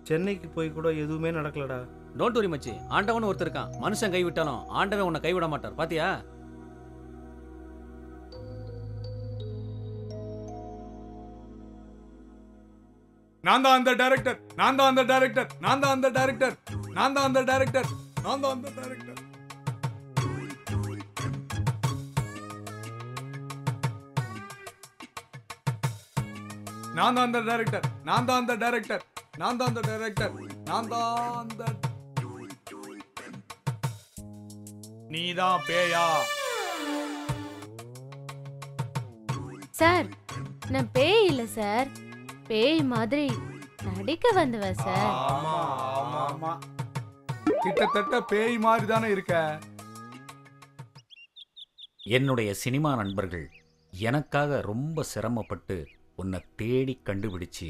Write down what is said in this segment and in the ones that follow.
சென்னைக்கு போய் கூட எதுவுமே நடக்கலடா. டோன்ட் வரி மச்சி, ஆண்டவன் ஒருத்தர் இருக்கான். மனுஷன் கைவிட்டாலும் ஆண்டவன் உன்னை கைவிட மாட்டார். பாத்தியா? நான் தான் அந்த டைரக்டர், நான் தான் அந்த டைரக்டர், நான் தான் அந்த டைரக்டர், நான் தான் அந்த டைரக்டர், நான் தான் அந்த டைரக்டர். நான் தான் அந்த டைரக்டர், நான் தான் அந்த டைரக்டர், நான் தான் அந்த டைரக்டர், நான் தான் அந்த. நீதான் பேயா? சார், நான் பேய் இல்ல சார், பேய் மாதிரி நடிக்க வந்தவ சார். ஆமா ஆமா ஆமா, கிட்டத்தட்ட பேய் மாதிரி தானே இருக்க. என்னுடைய சினிமா நண்பர்கள் எனக்காக ரொம்ப சிரமப்பட்டு உன்னை தேடி கண்டுபிடிச்சு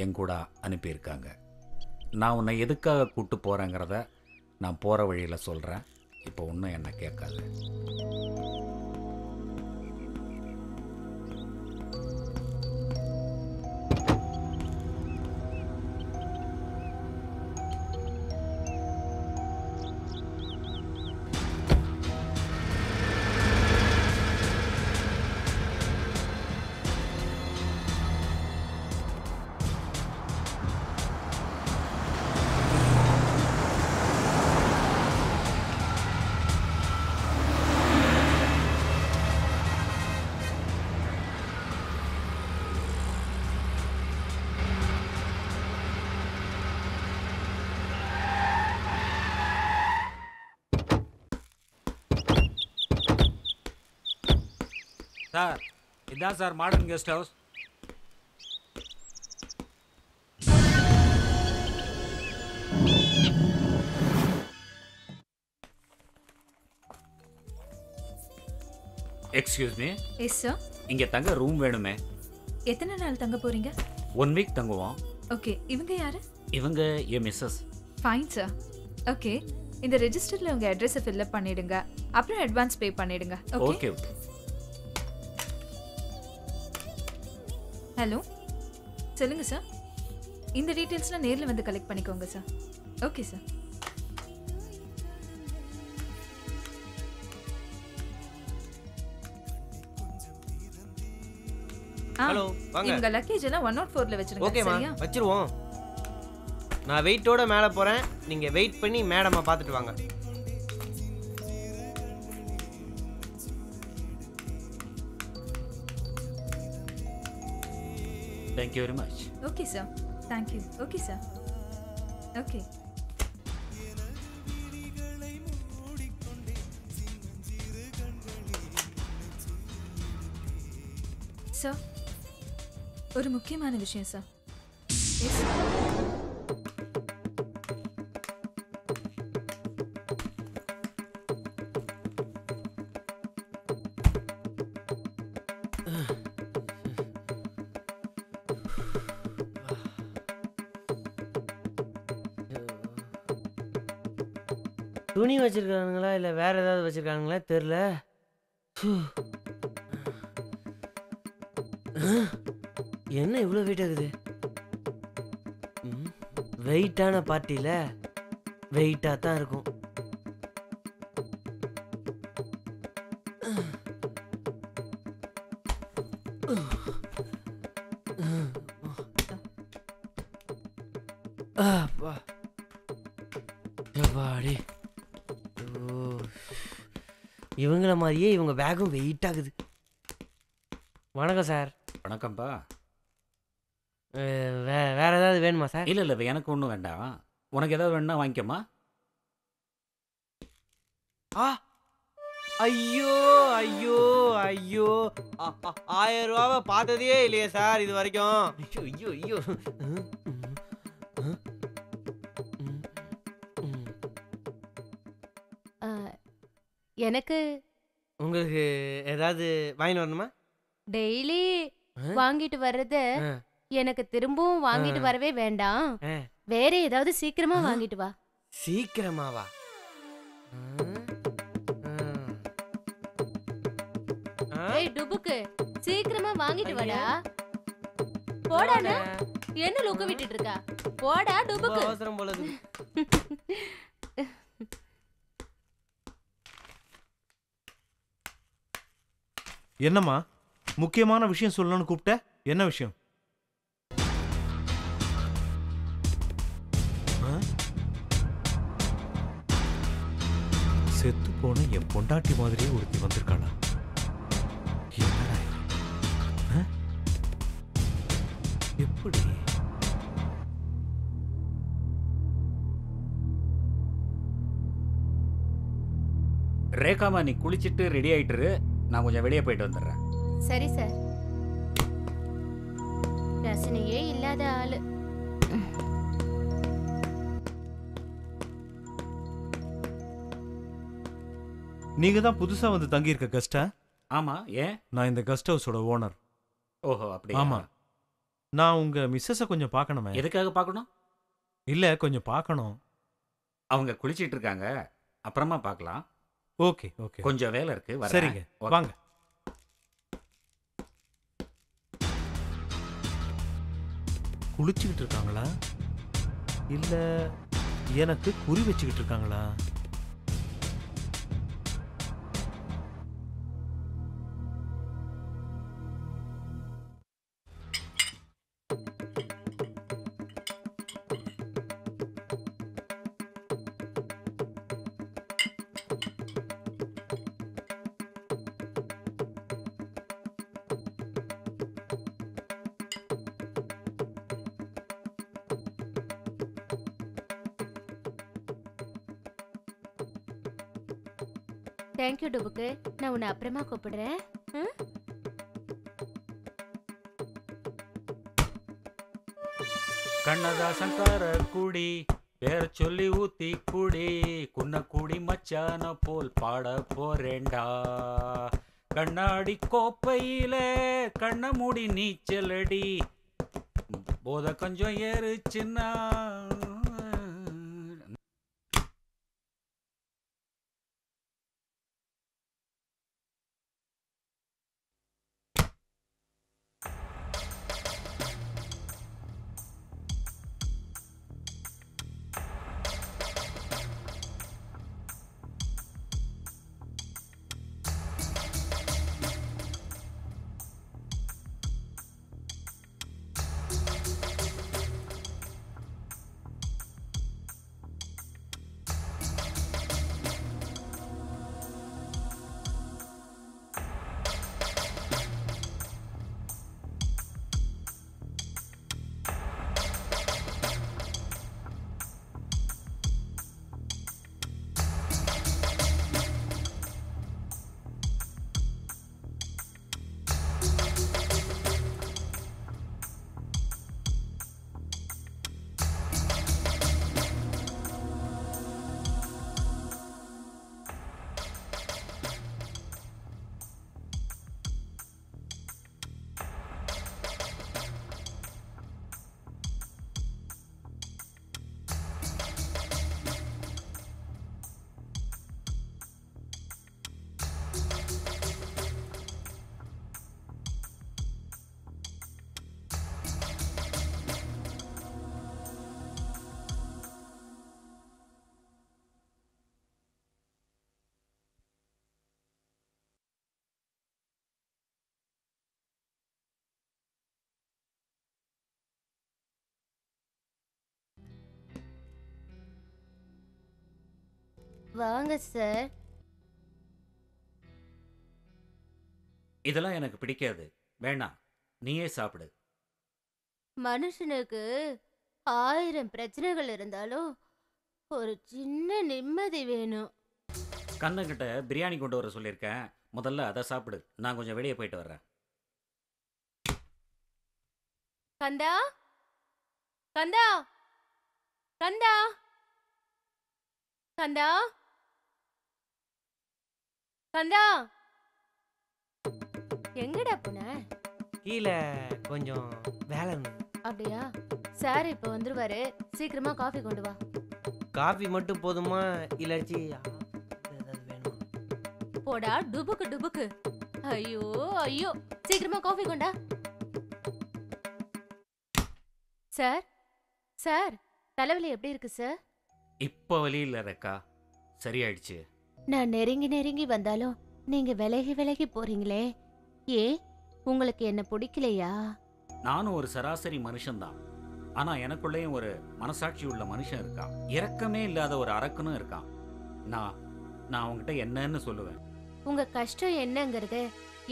என் கூட அனுப்பியிருக்காங்க. நான் உன்னை எதுக்காக கூட்டு போகிறேங்கிறத நான் போகிற வழியில் சொல்கிறேன். இப்போ ஒன்றும் என்னை கேட்காது. சார், இதான் sir modern guest house. Excuse me. Yes sir. இங்கே தங்க ரூம் வேணுமே. எத்தனை நாள் தங்க போறீங்க? 1 வீக் தங்குவோம். ஓகே, இவங்க யாரு? இவங்க என் மிஸ்ஸஸ். Fine sir. ஓகே, இந்த ரெஜிஸ்டர்ல உங்க அட்ரஸை ஃபில் அப் பண்ணிடுங்க. அப்புறம் அட்வான்ஸ் பே பண்ணிடுங்க. ஓகே. ஹலோ, சொல்லுங்க சார். இந்த டீட்டெயில்ஸ்லாம் நேரில் வந்து கலெக்ட் பண்ணிக்கோங்க சார். Okay sir. ஹலோ, வாங்க. உங்க லக்கேஜ் எல்லாம் 104ல வச்சிருங்க. ஓகேமா, சரியா? வச்சிருவோம். நான் வெயிட்டோட மேலே போகிறேன். நீங்கள் வெயிட் பண்ணி மேடமை பார்த்துட்டு வாங்க. Thank you very much. Okay sir, thank you. Okay sir. Okay. Sir, ஒரு முக்கியமான விஷயம் சார். Yes sir. துணி வச்சிருக்கானுங்களா இல்லை வேற ஏதாவது வச்சிருக்கானுங்களா தெரில. என்ன இவ்வளோ வெயிட் ஆகுது? வெயிட்டான பார்ட்டியில் வெயிட்டாக தான் இருக்கும். இவங்கள மாதிரியே இவங்க பேக்கும் வெயிட் ஆகுது. வணக்கம் சார். வணக்கம்ப்பா. வேற ஏதாவது வேணுமா சார்? இல்லை இல்லை, எனக்கு ஒன்றும் வேண்டாம். உனக்கு ஏதாவது வேணும்னா வாங்கிக்கம்மா. ஆ, ஐயோ ஐயோ ஐயோ, 1000 ரூபாவை பார்த்ததே இல்லையே சார் இது வரைக்கும். ஐயோ ஐயோ. எனக்கு உங்களுக்கு ஏதாவது வாங்கிட்டு வரணுமா? டெய்லி வாங்கிட்டு வர்றது எனக்கு திரும்பவும் வாங்கிட்டு வரவே வேண்டாம். வேற ஏதாவது சீக்கிரமா வாங்கிட்டு வா. சீக்கிரமாவா? ஏய் டுபுக்கு, சீக்கிரமா வாங்கிட்டு வாடா. போடானா? என்ன லுக்க விட்டுட்டு இருக்கா? போடா ரொம்ப டுபுக்கு. அவசரம் போல இருக்கு. என்னம்மா முக்கியமான விஷயம் சொல்லணும்னு கூப்பிட்ட? என்ன விஷயம்? ஆ? செத்து போன என் பொண்டாட்டி மாதிரியே ஒருத்தி வந்திருக்காளா? என்னடா இது? ஆ? எப்படி? ரேகாமா நீ குளிச்சிட்டு ரெடி ஆயிட்டுரு, நான் கொஞ்சம் வெளியே போயிட்டு வந்துடுறேன். சரி சார். ரசனையே இல்லாத ஆளு. நீங்க தான் புதுசா வந்து தங்கியிருக்க கெஸ்டா? ஆமா, ஏன்? நான் இந்த கெஸ்ட் ஹவுஸோட ஓனர். ஓஹோ, அப்படி. ஆமா. நான் உங்க மிஸ்ஸஸ கொஞ்சம் பார்க்கணுமே. எதுக்காக பார்க்கணும்? இல்ல கொஞ்சம் பார்க்கணும். அவங்க குளிச்சிட்டு இருக்காங்க, அப்புறமா பார்க்கலாம். Okay okay. கொஞ்சம் வேலை இருக்கு, வரேன். சரிங்க, ஓகே. வாங்க. குளிச்சுக்கிட்டு இருக்காங்களா இல்ல எனக்கு குறி வச்சுக்கிட்டு இருக்காங்களா? தேங்க்யூ டுபுக்கு. நான் உன்னை அப்புறமா கூப்பிடுறேன். ம்? கண்ணதாசன் கார கூடி பேர சொல்லி ஊத்தி கூடி குன்ன கூடி மச்சான போல் பாட போறேண்டா. கண்ணாடி கோப்பையில கண்ண மூடி நீச்சலடி போத கொஞ்சம் ஏறுச்சுன்னா. வாங்க சார். இதெல்லாம் எனக்கு பிடிக்காது, வேணாம், நீயே சாப்பிடு. மனுஷனுக்கு 1000 பிரச்சனைகள் இருந்தாலும் ஒரு சின்ன நிம்மதி வேணும். கண்ணங்கிட்ட பிரியாணி கொண்டு வர சொல்லியிருக்கேன், முதல்ல அதை சாப்பிடு, நான் கொஞ்சம் வெளியே போயிட்டு வர்றேன். கந்தா, கந்தா, கந்தா, கந்தா, கந்தா, எங்கடா போன? கீழே கொஞ்சம் வேலை இருந்தது. அப்படியா? சார் இப்ப வந்துருவாரு, சீக்கிரமா காஃபி கொண்டு வா. காஃபி மட்டும் போதுமா இல்லாச்சி ஏதாவது வேணுமா? போடா டுபுக்கு டுபுக்கு. ஐயோ ஐயோ, சீக்கிரமா காஃபி கொண்டா. சார் சார் தலைவலி எப்படி இருக்கு சார்? இப்போ வலி இல்லை ரேக்கா, சரியாயிடுச்சு. நான் நெருங்கி நெருங்கி வந்தாலும் நீங்க விலகி விலகி போறீங்களே, ஏன் உங்களுக்கு என்ன பிடிக்கலையா? நானும் ஒரு சராசரி மனுஷன்தான். ஆனா எனக்குள்ளேயும் ஒரு மனசாட்சி உள்ள மனுஷன் இருக்கான். இரக்கமே இல்லாத ஒரு அரக்கனும் இருக்கான். நான் நான் அவங்ககிட்ட என்னன்னு சொல்லுவேன்? உங்க கஷ்டம் என்னங்கறது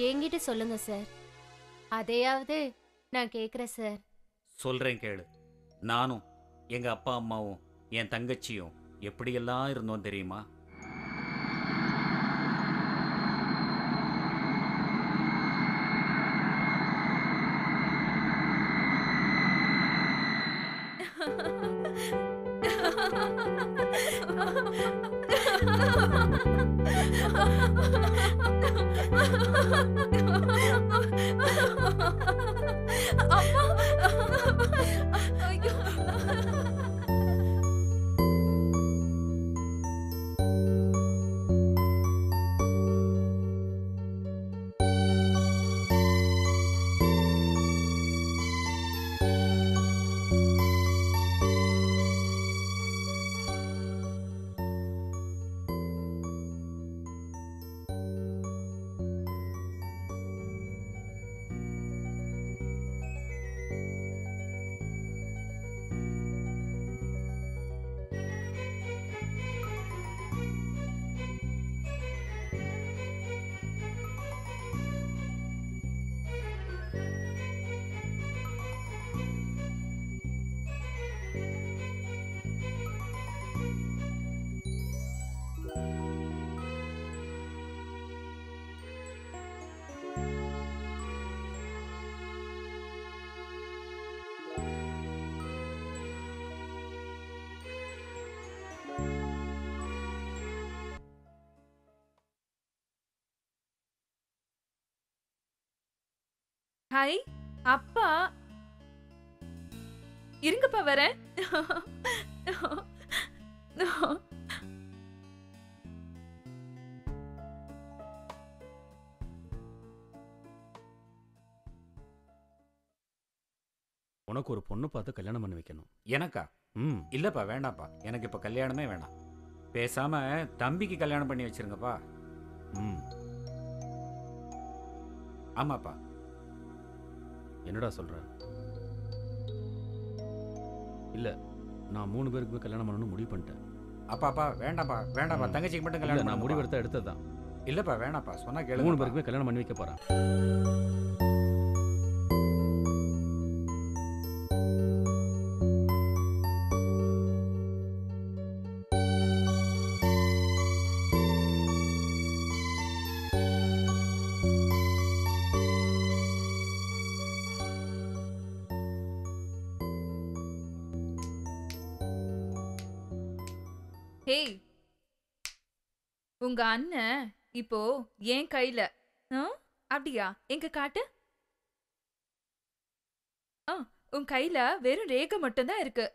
என்கிட்ட சொல்லுங்க சார், அதையாவது நான் கேக்குறேன் சார். சொல்றேன் கேளு. நானும் எங்க அப்பா அம்மாவும் என் தங்கச்சியும் எப்படியெல்லாம் இருந்தோம் தெரியுமா? ஹாய் அப்பா, இருங்கப்பா வரேன். உனக்கு ஒரு பொண்ணு பார்த்து கல்யாணம் பண்ணி வைக்கணும். எனக்கா? ம். இல்லப்பா, வேண்டாப்பா. எனக்கு இப்ப கல்யாணமே வேணாம். பேசாம தம்பிக்கு கல்யாணம் பண்ணி வச்சிருங்கப்பா. ம். ஆமாப்பா. என்னடா சொல்ற? இல்ல, நான் 3 பேருக்கு கல்யாணம் பண்ணணும்னு முடிவு பண்ணிட்டேன். அப்பாப்பா வேண்டாப்பா, வேண்டாப்பா. தங்கச்சிக்கு மட்டும் இல்ல, கல்யாணம் நான் பண்ணுப்பா. முடிவெடுத்த எடுத்ததுதான். இல்லப்பா, வேணாப்பா. சொன்னா 3 கேளுங்க. பேருக்குமே கல்யாணம் பண்ணி வைக்க போறேன். ஹேய், உங்க அண்ணன் இப்போ என் கையில. அப்படியா? எங்க காட்டு. உன் கையில வெறும் ரேகை மட்டும்தான் இருக்கு.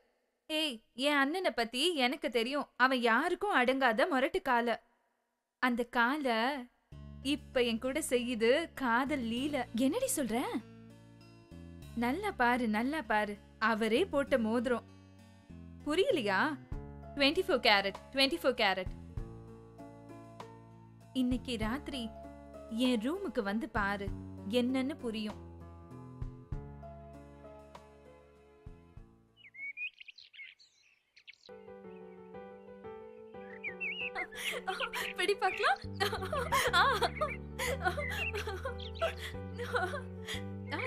ஏய், என் அண்ணனை பத்தி எனக்கு தெரியும். அவன் யாருக்கும் அடங்காத முரட்டு கால. அந்த கால இப்ப என் கூட செய்யுது காதல் லீல. என்னடி சொல்ற? நல்லா பாரு, நல்லா பாரு. அவரே போட்ட மோதிரம். புரியலையா? 24 கேரட், 24 கேரட். இன்னைக்கு ராத்திரி என் ரூமுக்கு வந்து பாரு, என்னன்னு புரியும். பிடி பார்க்கலாம்.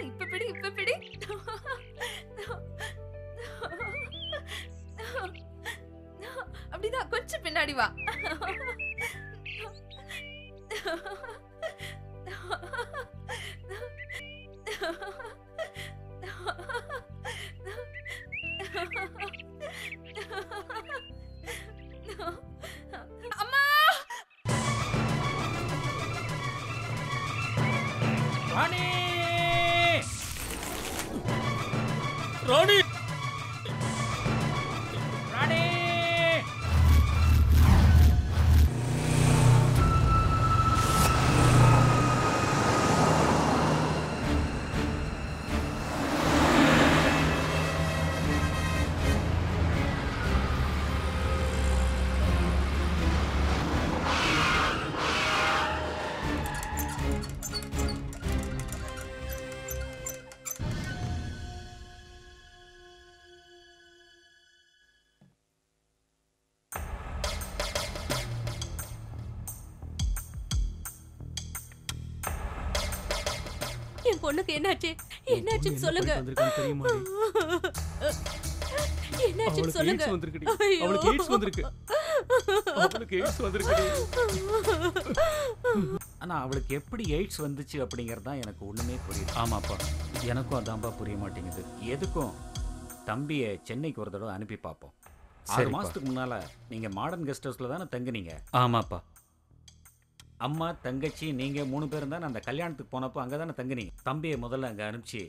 இப்ப பிடி, இப்ப பிடி. அப்படிதான், கொஞ்சம் பின்னாடி வா. அம்மா! ராணி! ராணி! ராணி! பொண்ணுக்கு என்னாச்சு? என்னாச்சுன்னு சொல்லுங்க. என்னாச்சுன்னு சொல்லுங்க. அவளுக்கு எய்ட்ஸ் வந்திருக்கு. அவளுக்கு எய்ட்ஸ் வந்திருக்கு. ஆனா அவளுக்கு எப்படி எய்ட்ஸ் வந்துச்சு அப்படிங்கிறது தான் எனக்கு ஒண்ணுமே புரியல. ஆமாப்பா, எனக்கும் அதான்ப்பா புரிய மாட்டேங்குது. எதுக்கும் தம்பியை சென்னைக்கு ஒரு தடவை அனுப்பி பார்ப்போம். 6 மாசத்துக்கு முன்னால நீங்க மாடர்ன் கெஸ்ட் ஹவுஸ்ல தானே தங்குனீங்க? ஆமாப்பா. அம்மா, தங்கச்சி, நீங்க 3 பேரும் தானே அந்த கல்யாணத்துக்கு போனப்போ அங்கே தானே தங்குனீங்க. தம்பியை முதல்ல அங்கே அனுப்பிச்சு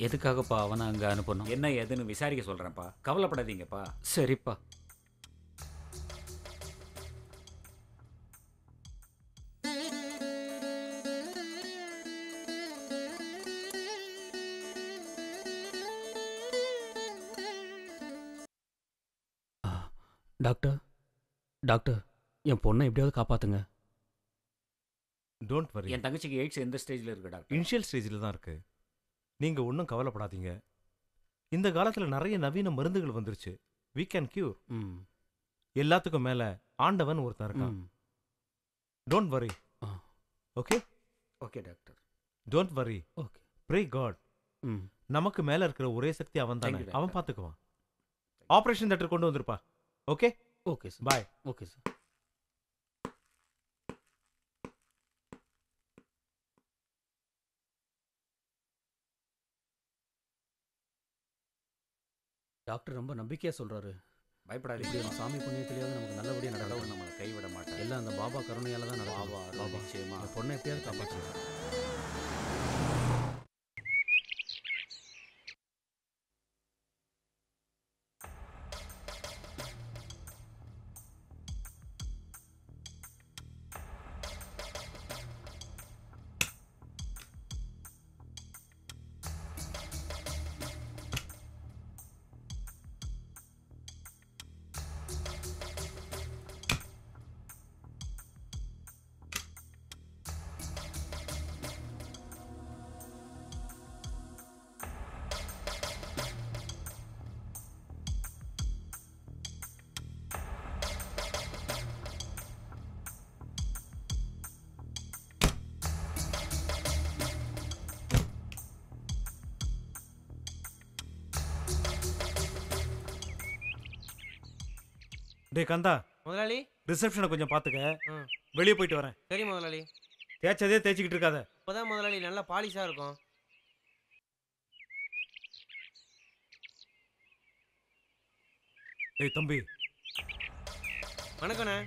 எதுக்காகப்பா அவனை அங்கே அனுப்பணும்? என்ன ஏதுன்னு விசாரிக்க சொல்கிறேன்ப்பா. கவலைப்படாதீங்கப்பா. சரிப்பா. டாக்டர், டாக்டர், என் பொண்ணை எப்படியாவது காப்பாத்துங்க. Don't worry. என் தங்கச்சிக்கு எய்ட்ஸ் எந்த ஸ்டேஜில் இருக்கு டாக்டர்? இனிஷியல் ஸ்டேஜில் தான் இருக்கு. நீங்கள் ஒன்றும் கவலைப்படாதீங்க. இந்த காலத்தில் நிறைய நவீன மருந்துகள் வந்துருச்சு. We can cure. எல்லாத்துக்கும் மேலே ஆண்டவன் ஒருத்தன் இருக்கான். Don't worry. Okay okay doctor. Don't worry. Okay. Pray God. நமக்கு மேலே இருக்கிற ஒரே சக்தி அவன் தானே. அவன் பார்த்துக்குவான். ஆப்ரேஷன் தேட்டர் கொண்டு வந்திருப்பா. Okay okay sir. Bye. Okay sir. Doctor ரொம்ப நம்பிக்கையா சொல்றாரு. பயப்படாதீங்க. இப்படி நம்ம சாமி புண்ணியத்திலேயாவது நமக்கு நல்லபடியாக கடவுள் நடக்கும். நம்மளை கைவிட மாட்டார். எல்லாம் அந்த பாபா கருணையால தான் நடக்கும். பாபா நிச்சயமா என் பொண்ணை எப்படியாவது காப்பாற்றுங்க. டே கந்தா, முதலாளி. ரிசப்ஷனை கொஞ்சம் பார்த்துக்க. ம். வெளியே போயிட்டு வரேன். சரி முதலாளி. தேய்ச்சதே தேய்ச்சிக்கிட்டு இருக்காத. இப்போதான் முதலாளி நல்லா பாலிஷாக இருக்கும். டேய் தம்பி, வணக்கண்ணே.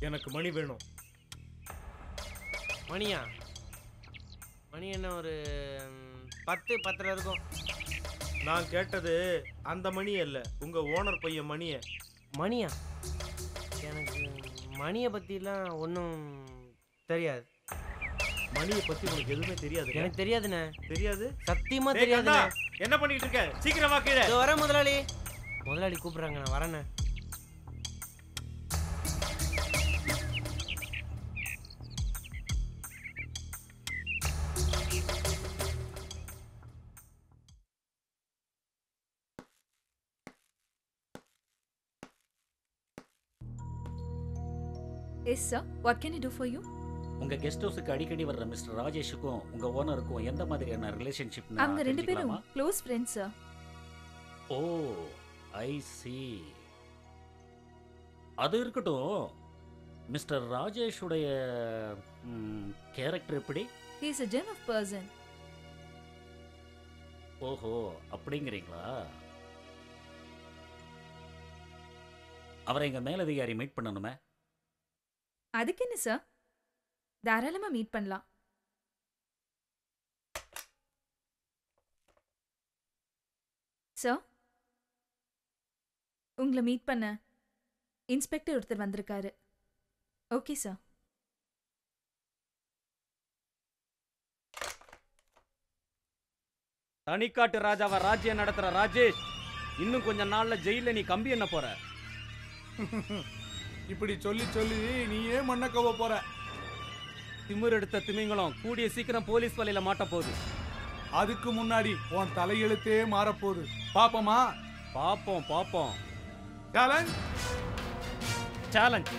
எனக்கு மணி வேணும். மணியா? மணி என்ன ஒரு 10 10:30 இருக்கும். நான் கேட்டது அந்த மணி அல்ல, உங்க ஓனர் பையன் மணியை. மணியா? எனக்கு மணியை பற்றிலாம் ஒன்றும் தெரியாது. மணியை பத்தி உனக்கு எதுவுமே தெரியாது? எனக்கு தெரியாதுண்ணே. தெரியாது? சத்தியமா டேய் கந்தா, தெரியாதுண்ணே. என்ன பண்ணிட்டு இருக்க? சீக்கிரமா கீழே. இதோ வரேன் முதலாளி. முதலாளி கூப்பிடுறாங்க, நான் வரேண்ணே. Yes sir, what can I do for you? உங்க கெஸ்ட் ஹவுஸுக்கு அடிக்கடி வர்ற மிஸ்டர் ராஜேஷுக்கும் உங்க ஓனருக்கும் எந்த மாதிரியான ரிலேஷன்ஷிப்? அவங்க 2 பேரும் க்ளோஸ் ஃப்ரெண்ட்ஸ் சார். ஓ, ஐ சி. அது இருக்கட்டும். மிஸ்டர் ராஜேஷுடைய கேரக்டர் எப்படி? He is a genuine person. ஓஹோ, அப்படிங்கிறீங்களா? அவரை எங்க மேலதிகாரி மீட் பண்ணணுமே. அதுக்கு என்ன சார், தாராளமா மீட் பண்ணலாம். சார், உங்களை மீட் பண்ண இன்ஸ்பெக்டர் ஒருத்தர் வந்திருக்காரு. Okay sir. தனிக்காட்டு ராஜாவை ராஜ்யம் நடத்துற ராஜேஷ், இன்னும் கொஞ்ச நாள்ல ஜெயில நீ கம்பி என்ன போற? இப்படி சொல்லி சொல்லி நீயே மண்ண கவ போற. திமிர் எடுத்த திமிங்கலம் கூடிய சீக்கிரம் போலீஸ் வலையில மாட்ட போகுது. அதுக்கு முன்னாடி உன் தலையெழுத்தே மாறப்போகுது. பாப்போமா? பாப்போம் பாப்போம். சேலஞ்ச். சேலஞ்ச்.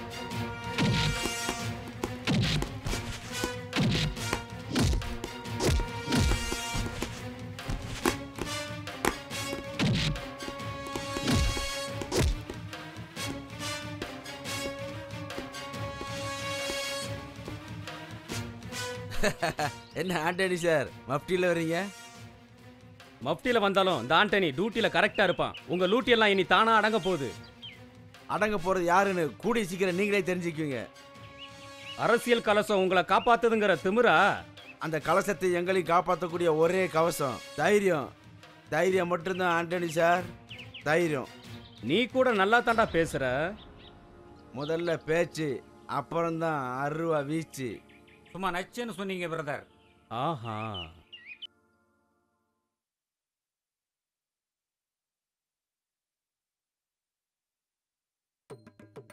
என்ன ஆண்டனி சார் மஃப்டியில் வர்றீங்க? மஃப்டியில வந்தாலும் இந்த ஆண்டனி டியூட்டில கரெக்டா இருப்பான். உங்க லூட்டி எல்லாம் இனி தானா அடங்க போகுது. அடங்க போறது யாருன்னு கூடிய சீக்கிரம் நீங்களே தெரிஞ்சுக்குவீங்க. அரசியல் கலசம் உங்களை காப்பாத்துதுங்கிற திமிரா? அந்த கலசத்தை எங்களையும் காப்பாற்றக்கூடிய ஒரே கவசம் தைரியம். தைரியம் மட்டும்தான் ஆண்டனி சார், தைரியம். நீ கூட நல்லா தாண்டா பேசுற. முதல்ல பேச்சு, அப்புறம்தான் அருவா வீச்சு. சும்மா நச்சுன்னு சொன்னீங்க பிரதர். ஆஹா,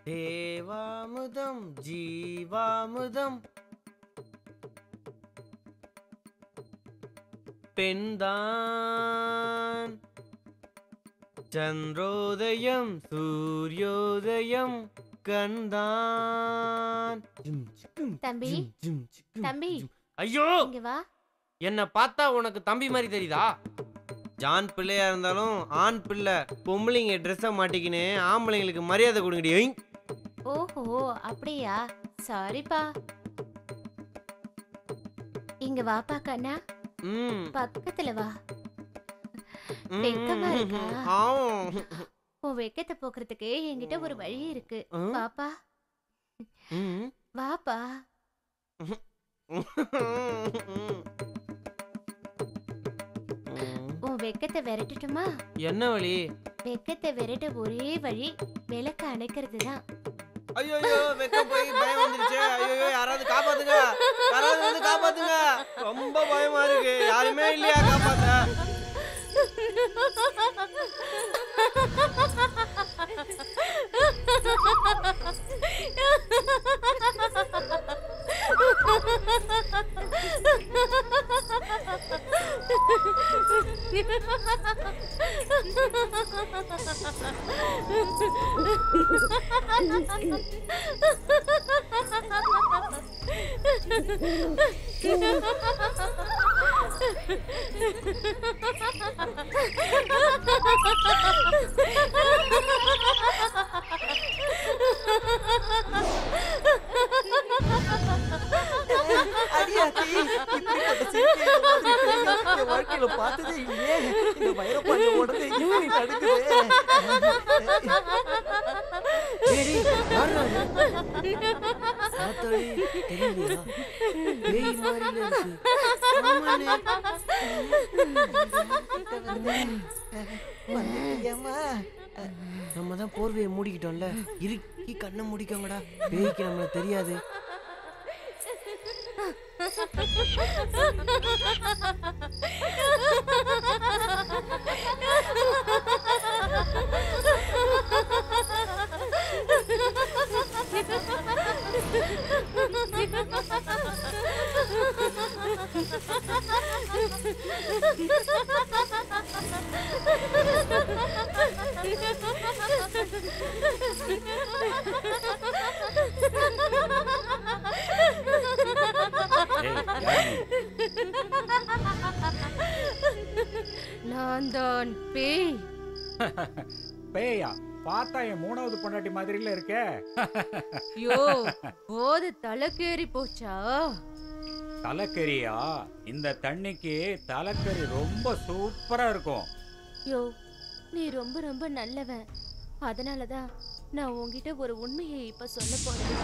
தேவாமுதம் ஜீவாமுதம் பெண்தான் சந்திரோதயம் சூரியோதயம் கண்தான். தம்பி தம்பி ஐயோ, இங்க வா. என்ன பார்த்தா உனக்கு தம்பி மாதிரி தெரியுதா? ஜான் பிள்ளையா இருந்தாலும் ஆண் பிள்ளை பொம்பளைங்க ட்ரெஸ்ஸை மாட்டிக்கின்னு ஆம்பளைங்களுக்கு மரியாதை கொடுங்கடி. ஓஹோ அப்படியா, சாரிப்பா. இங்க வாப்பா கண்ணா, பக்கத்துல வா. வெக்கமா இருக்கா? உன் வெக்கத்தை போக்குறதுக்கு என்கிட்ட ஒரு வழி இருக்கு. வாப்பா வாப்பா. உன் வெக்கத்தை விரட்டட்டுமா? என்ன வழி? வெக்கத்தை விரட்ட ஒரே வழி விளக்க அணைக்கிறது தான். ஐயோ வெக்கம் போய் பயம் வந்துருச்சு. ஐயோ யாராவது காப்பாத்துங்க, யாராவது வந்து காப்பாத்துங்க. ரொம்ப பயமா இருக்கு. யாருமே இல்லையா காப்பாத்த? வாழ்க்கையில பார்த்ததே இல்லையே. இந்த வைரப்பாண்டி ஓடுறது இப்படி நடக்குது. நம்ம தான் போர்வையை மூடிக்கிட்டோம்ல, இறுக்கி கண்ணை மூடிக்கோங்கடா. பேய்க்கு நம்மளுக்கு தெரியாது. நான் தான் பேய். பேயா? பார்த்தா என் மூணாவது பொண்டாட்டி மாதிரில இருக்க. யோ, போது தலைக்கேறி போச்சா? தலைக்கறியா? இந்த தண்ணிக்கு தலைக்கறி ரொம்ப சூப்பரா இருக்கும். யோ, நீ ரொம்ப ரொம்ப நல்லவன். அதனாலதான் நான் உன்கிட்ட ஒரு உண்மையை இப்ப சொல்ல போறேன்.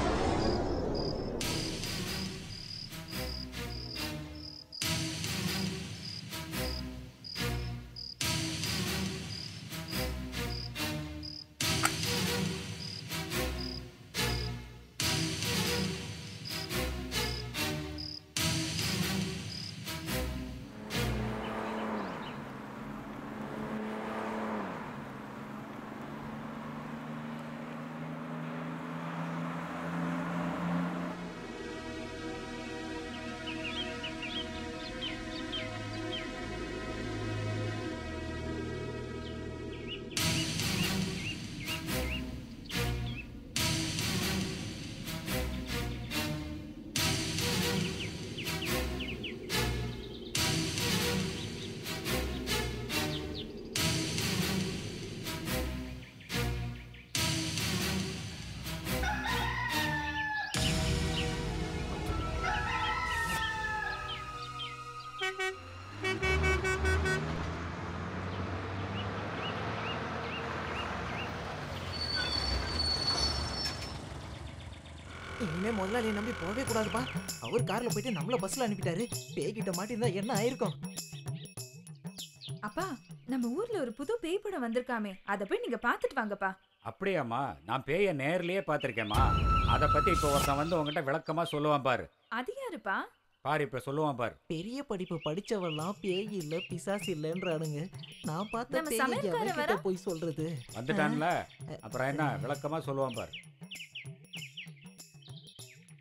இனிமே முதலாளியை நம்பி போகவே கூடாதுப்பா. அவர் கார்ல போயிட்டு நம்மள பஸ்ல அனுப்பிட்டாரு. பேய்கிட்ட மாட்டிருந்தா என்ன ஆயிருக்கும்? அப்பா, நம்ம ஊர்ல ஒரு புது பேய் படம் வந்திருக்காமே, அத போய் நீங்க பாத்துட்டு வாங்கப்பா. அப்படியாம்மா? நான் பேயை நேர்லயே பார்த்திருக்கேம்மா. அதை பத்தி இப்போ ஒருத்தன் வந்து உங்ககிட்ட விளக்கமா சொல்லுவான் பாரு. அது யாருப்பா? பாரு இப்ப சொல்லுவான் பாரு. பெரிய படிப்பு படிச்சவெல்லாம் பேய் இல்ல பிசாசு இல்லன்றானுங்க. நான் பார்த்த நம்ம பேய் சமையல்காரன் எவன்கிட்ட வரா? போய் சொல்றது? வந்துட்டான்ல, அப்புறம் என்ன விளக்கமா சொல்லுவான் பாரு.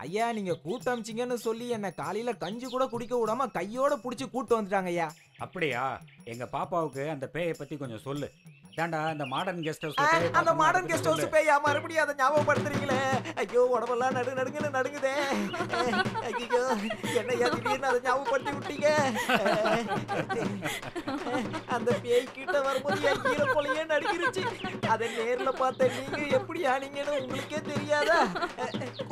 ஐயா, நீங்க கூட்டு அமிச்சிங்கன்னு சொல்லி என்ன காலையில கஞ்சி கூட குடிக்க விடாம கையோட புடிச்சு கூட்டு வந்துட்டாங்க ஐயா. அப்படியா? எங்க பாப்பாவுக்கு அந்த பேயை பத்தி கொஞ்சம் சொல்லு. தாண்டா இந்த மாடர்ன் கெஸ்ட் ஹவுஸ். அந்த மாடர்ன் கெஸ்ட் ஹவுஸ் பேயா மறுபடியும் அதை ஞாபகப்படுத்துறீங்களே. ஐயோ, உடம்பெல்லாம் நடுங்குதே. ஐயோ, என்னையா திடீர்னு அதை ஞாபகப்படுத்தி விட்டீங்க. அந்த பேய் கிட்ட வரும்போது என் ஈர கொலையே நடுங்கிருச்சு. அதை நேர்ல பார்த்த நீங்க எப்படி ஆனீங்கன்னு உங்களுக்கே தெரியாதா?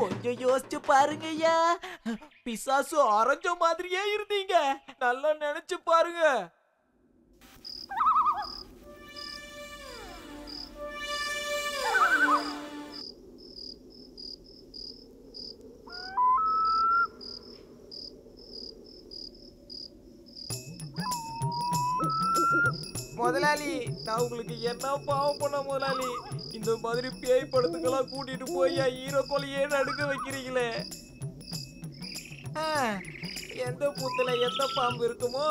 கொஞ்சம் யோசிச்சு பாருங்க ஐயா. பிசாசு அரைஞ்ச மாதிரியே இருந்தீங்க. நல்லா நினைச்சு பாருங்க. முதலாளி, நான் உங்களுக்கு என்ன பாவம் பண்ண முதலாளி? இந்த மாதிரி பேய் படத்துக்கெல்லாம் கூட்டிட்டு போய் ஈரோ கொலையே நடுக்க வைக்கிறீங்களே. எந்த பூத்துல எந்த பாம்பு இருக்குமோ,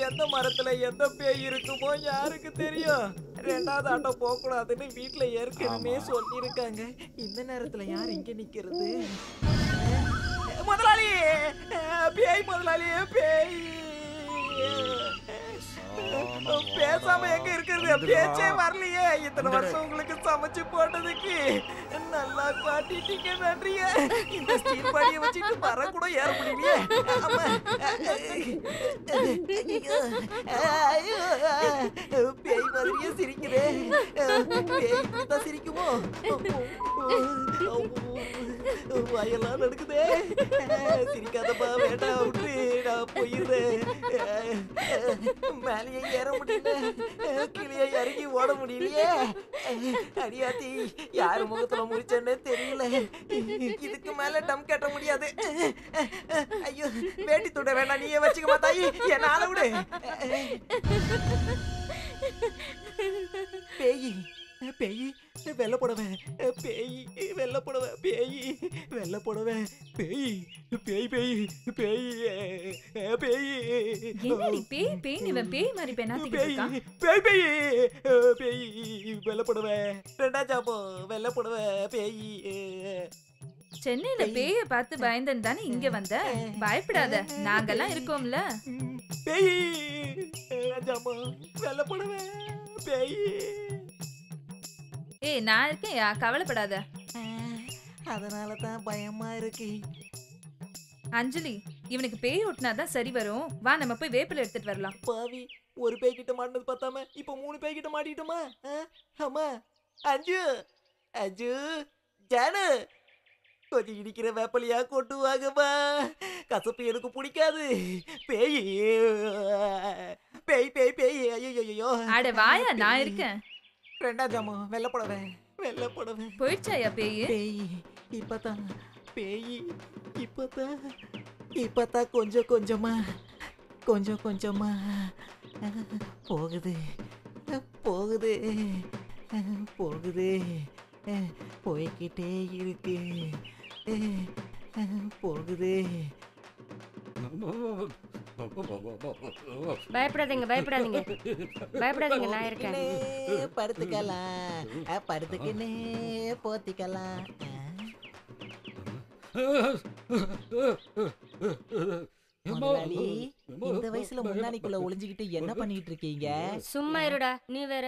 எந்த மரத்துல எந்த பேய் இருக்குமோ யாருக்கு தெரியும்? ரெண்டாவது ஆட்டம் போக கூடாதுன்னு வீட்டுல ஏற்கனவே சொல்லியிருக்காங்க. இந்த நேரத்துல யார் இங்க நிக்கிறது? முதலாளி, பேய் முதலாளி, பேய். பேசாம எங்க இருக்கிறது? பேச்சே வரலையே. இத்தனை வருஷம் உங்களுக்கு சமைச்சு போட்டதுக்கு நல்லா காட்டிட்டீங்க, நன்றிய. இந்த ஸ்டீல் பாடியை வச்சுட்டு வர கூட ஏற முடியலையே. பேய் மாதிரியே சிரிக்கிறே. பேய் இப்படித்தான் சிரிக்குமோ? வயெல்லாம் நடக்குதே. சிரிக்காதப்பா, வேண்டாம் விட்டு நான் போயிடுறேன். மேலேயே ஏற முடியல, கீழே இறங்கி ஓட முடியலையே. அடியாத்தி, யாரு முகத்துல முடிச்சேன்னு தெரியல. இதுக்கு மேல டம் கட்ட முடியாது. ஐயோ, வேட்டி துட வேண்டாம், நீயே வச்சுக்கமா தாயி, என்னால விடு. பேய் பேய் வெள்ள புடவை, பேய் வெள்ள புடவை, பேய் வெள்ள புடவை, பேய் பேய் பேய் பேய் பேய். என்னடி பேய் பேய் இவன் பேய் மாதிரி பெண்ணாத்திட்டு இருக்கான். பேய் பேய் பேய் வெள்ள புடவை, ரெண்டா ஜாபோ வெள்ள புடவை, பேய். சென்னையில பேய பார்த்து பயந்தன் தானே இங்க வந்த. பயப்படாத, நாங்கெல்லாம் இருக்கோம்ல. பேய் ஜாபோ வெள்ள புடவை, பேய். ஏய், நான் இருக்கேன்யா, கவலைப்படாத. அதனால தான் பயமா இருக்கு. அஞ்சலி, இவனுக்கு பேய் ஓட்டினாதான் சரி வரும். வா, நம்ம போய் வேப்பில எடுத்துட்டு வரலாம். பாவி, ஒரு பேய் கிட்ட மாட்டினது பார்த்தாம இப்ப 3 பேய் கிட்ட மாட்டிட்டோமா? ஆமா. அஞ்சு அஞ்சு ஜானு, கொஞ்சம் இடிக்கிற வேப்பலையா கொண்டு வாங்கம்மா. கசப்பு எனக்கு பிடிக்காது. பேய் பேய் பேய் பேய். ஐயோ, அட வாயா, நான் இருக்கேன். ரெண்டாம் ஜாமா வெள்ள புடவை, வெள்ள புடவை. போயிடுச்சாயா பேய்? பேய் இப்பதான், பேய் இப்பதான் கொஞ்சம் கொஞ்சமா போகுது போகுது போகுது, போய்கிட்டே இருக்கு, போகுது. பயப்படாதீங்க, பயப்படாதீங்க, பயப்படாதீங்க, நான் இருக்கேன். படுத்துக்கலாம், படுத்துக்கினே போத்திக்கலாம். முதலாளி, இந்த வயசுல முன்னாடிக்குள்ள ஒளிஞ்சுக்கிட்டு என்ன பண்ணிட்டு இருக்கீங்க? சும்மா இருடா, நீ வேற.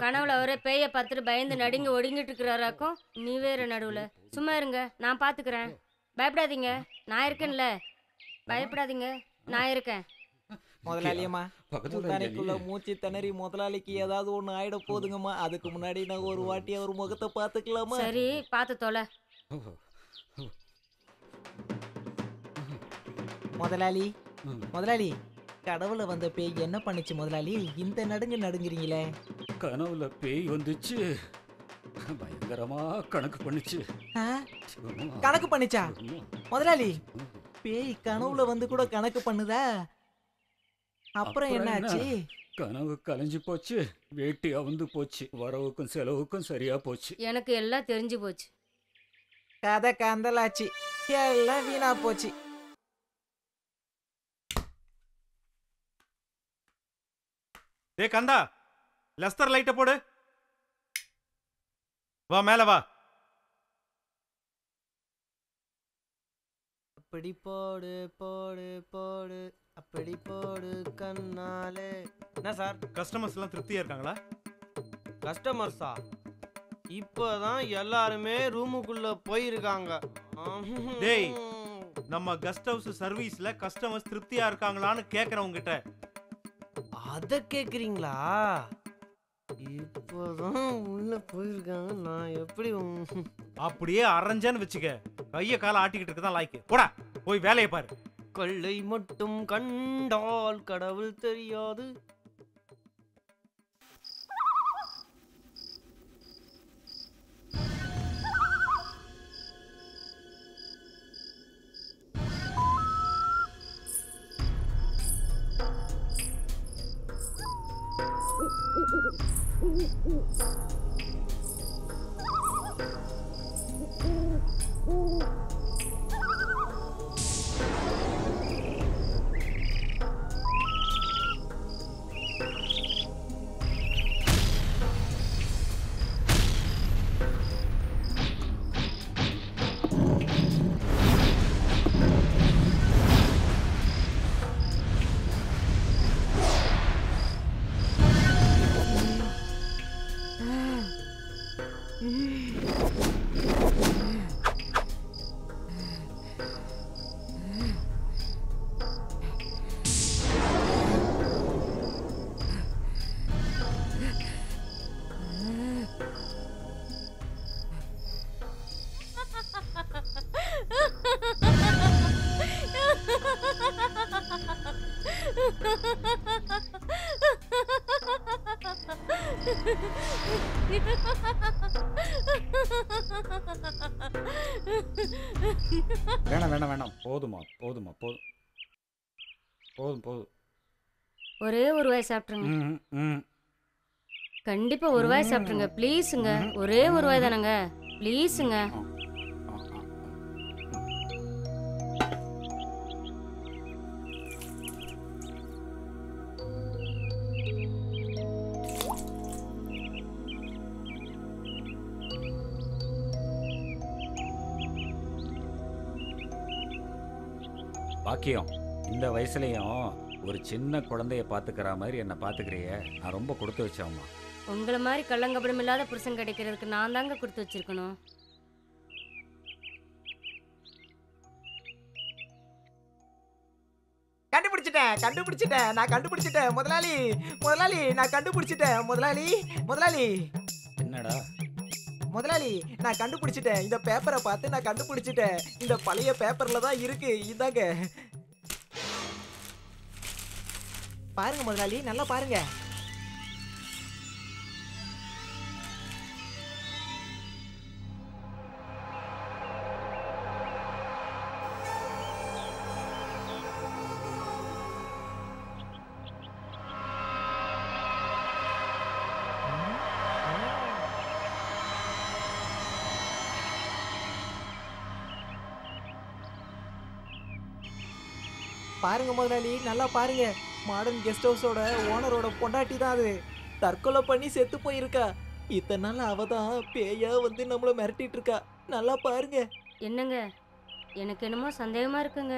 கனவுல அவரே பேய பார்த்துட்டு பயந்து நடுங்கி ஒடுங்கிட்டு இருக்கிறாராக்கும். நீ வேற நடுவுல. சும்மா இருங்க, நான் பாத்துக்கிறேன். பயப்படாதீங்க, நான் இருக்கேன்ல. பயப்படாதீங்க, நான் இருக்கேன். முதலாளியம்மா, முந்தானைக்குள்ள மூச்சு திணறி முதலாளிக்கு ஏதாவது ஒண்ணு ஆயிட போதுங்கம்மா. அதுக்கு முன்னாடி நான் ஒரு வாட்டி அவர் முகத்தை பாத்துக்கலாமா? சரி, பாத்து தொலை. முதலாளி, முதலாளி, கடவுள வந்த பேய் என்ன பண்ணுச்சு முதலாளி? இந்த நடுங்குறீங்களே. கனவுல பேய் வந்துச்சு. பயங்கரமா கணக்கு பண்ணுச்சு. ஆ? கணக்கு பண்ணிச்சா முதலாளி? பேய் கனவுல வந்து கூட கணக்கு பண்ணுதா? அப்புறம் என்னாச்சு? கனவு கலைஞ்சு போச்சு, வேட்டி அவுந்து போச்சு, வரவுக்கும் செலவுக்கும் சரியா போச்சு. எனக்கு எல்லாம் தெரிஞ்சு போச்சு. கதை கந்தலாச்சு, எல்லாம் வீணா போச்சு. டேய் கந்தா, லெஸ்டர் லைட்டை போடு. வா மேல வா. அப்படி போடு போடு போடு, அப்படி போடு கண்ணாலே. என்ன சார்? கஸ்டமர்ஸ் எல்லாம் திருப்தியா இருக்காங்களா? கஸ்டமர்ஸா? இப்போதான் எல்லாருமே ரூமுக்குள்ள போயிருக்காங்க. டேய், நம்ம கெஸ்ட் ஹவுஸ் சர்வீஸ்ல கஸ்டமர்ஸ் திருப்தியா இருக்காங்களான்னு கேக்குறேன் உங்ககிட்ட. அத கேக்குறீங்களா? இப்போதான் உள்ள போயிருக்காங்க. நான் எப்படி அப்படியே அரைஞ்சேன்னு வச்சுக்க, கைய கால ஆட்டிக்கிட்டு இருக்கதான் லாய்க்கு. போடா போய் வேலையை பாரு. கொள்ளை மட்டும் கண்டால் கடவுள் தெரியாது. வேணாம் வேணாம் வேணாம், போதுமா போதுமா போதும் போதும் போதும். ஒரே ஒரு வாய் சாப்பிட்ருங்க. ம், ம். கண்டிப்பா ஒரு வாய் சாப்பிட்ருங்க ப்ளீஸுங்க. ஒரே ஒரு வாய் தானங்க, ப்ளீஸுங்க. பாக்கியம், இந்த வயசுலயும் ஒரு சின்ன குழந்தைய பாத்துக்கிற மாதிரி என்ன பாத்துக்கிறிய, நான் ரொம்ப கொடுத்து வச்சேம்மா. உங்களை மாதிரி கள்ளங்கபடம் இல்லாத புருஷன் கிடைக்கிறதுக்கு நான் தாங்க கொடுத்து வச்சிருக்கணும். கண்டுபிடிச்சிட்டேன், நான் கண்டுபிடிச்சிட்டேன் முதலாளி. முதலாளி, நான் கண்டுபிடிச்சிட்டேன் முதலாளி. முதலாளி, என்னடா முதலாளி, நான் கண்டுபிடிச்சிட்டேன். இந்த பேப்பரை பார்த்து நான் கண்டுபிடிச்சிட்டேன். இந்த பழைய பேப்பர்ல தான் இருக்கு. இதாங்க பாருங்க முதலாளி, நல்லா பாருங்க. பாருங்க முதலாளி, நல்லா பாருங்க. மாடர்ன் கெஸ்ட் ஹவுஸோட ஓனரோட பொண்டாட்டி தான் அது. தற்கொலை பண்ணி செத்து போயிருக்கா. இத்தனை நாள் அவ தான் பேயா வந்து நம்மள மிரட்டிட்டு இருக்கா. நல்லா பாருங்க. என்னங்க, எனக்கு என்னமோ சந்தேகமா இருக்குங்க.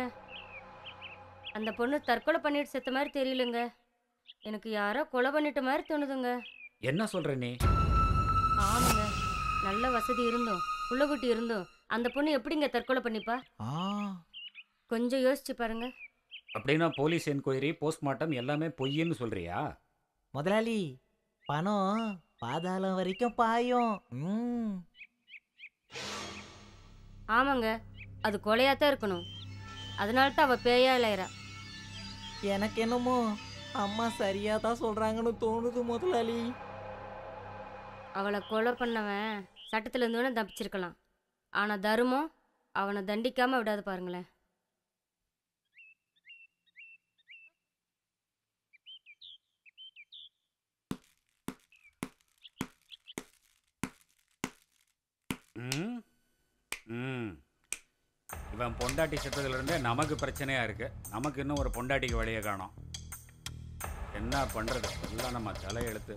அந்த பொண்ணு தற்கொலை பண்ணிட்டு செத்த மாதிரி தெரியலங்க. எனக்கு யாரோ கொலை பண்ணிட்ட மாதிரி தோணுதுங்க. என்ன சொல்ற நீ? ஆமாங்க, நல்ல வசதி இருந்தோம், புள்ளக்குட்டி இருந்தோம், அந்த பொண்ணு எப்படிங்க தற்கொலை பண்ணிப்பா? கொஞ்சம் யோசிச்சு பாருங்க. அப்படின்னா போலீஸ் என்கொயரி, போஸ்ட்மார்ட்டம் எல்லாமே பொய்ன்னு சொல்றியா? முதலாளி, பணம் பாதாளம் வரைக்கும் பாயும். ஆமாங்க, அது கொலையாத்தான் இருக்கணும். அதனால தான் அவ பேயா இளையறா. எனக்கு என்னமோ அம்மா சரியா தான் சொல்றாங்கன்னு தோணுது முதலாளி. அவளை கொலை பண்ணவன் சட்டத்துல இருந்து வேணா தப்பிச்சிருக்கலாம். ஆனா தர்மம் அவனை தண்டிக்காம விடாது பாருங்களேன். இவன் பொண்டாட்டி செத்ததுலேருந்தே நமக்கு பிரச்சனையாக இருக்குது. நமக்கு இன்னும் ஒரு பொண்டாட்டிக்கு வழியை காணோம். என்ன பண்ணுறது? எல்லாம் நம்ம தலையெழுத்து.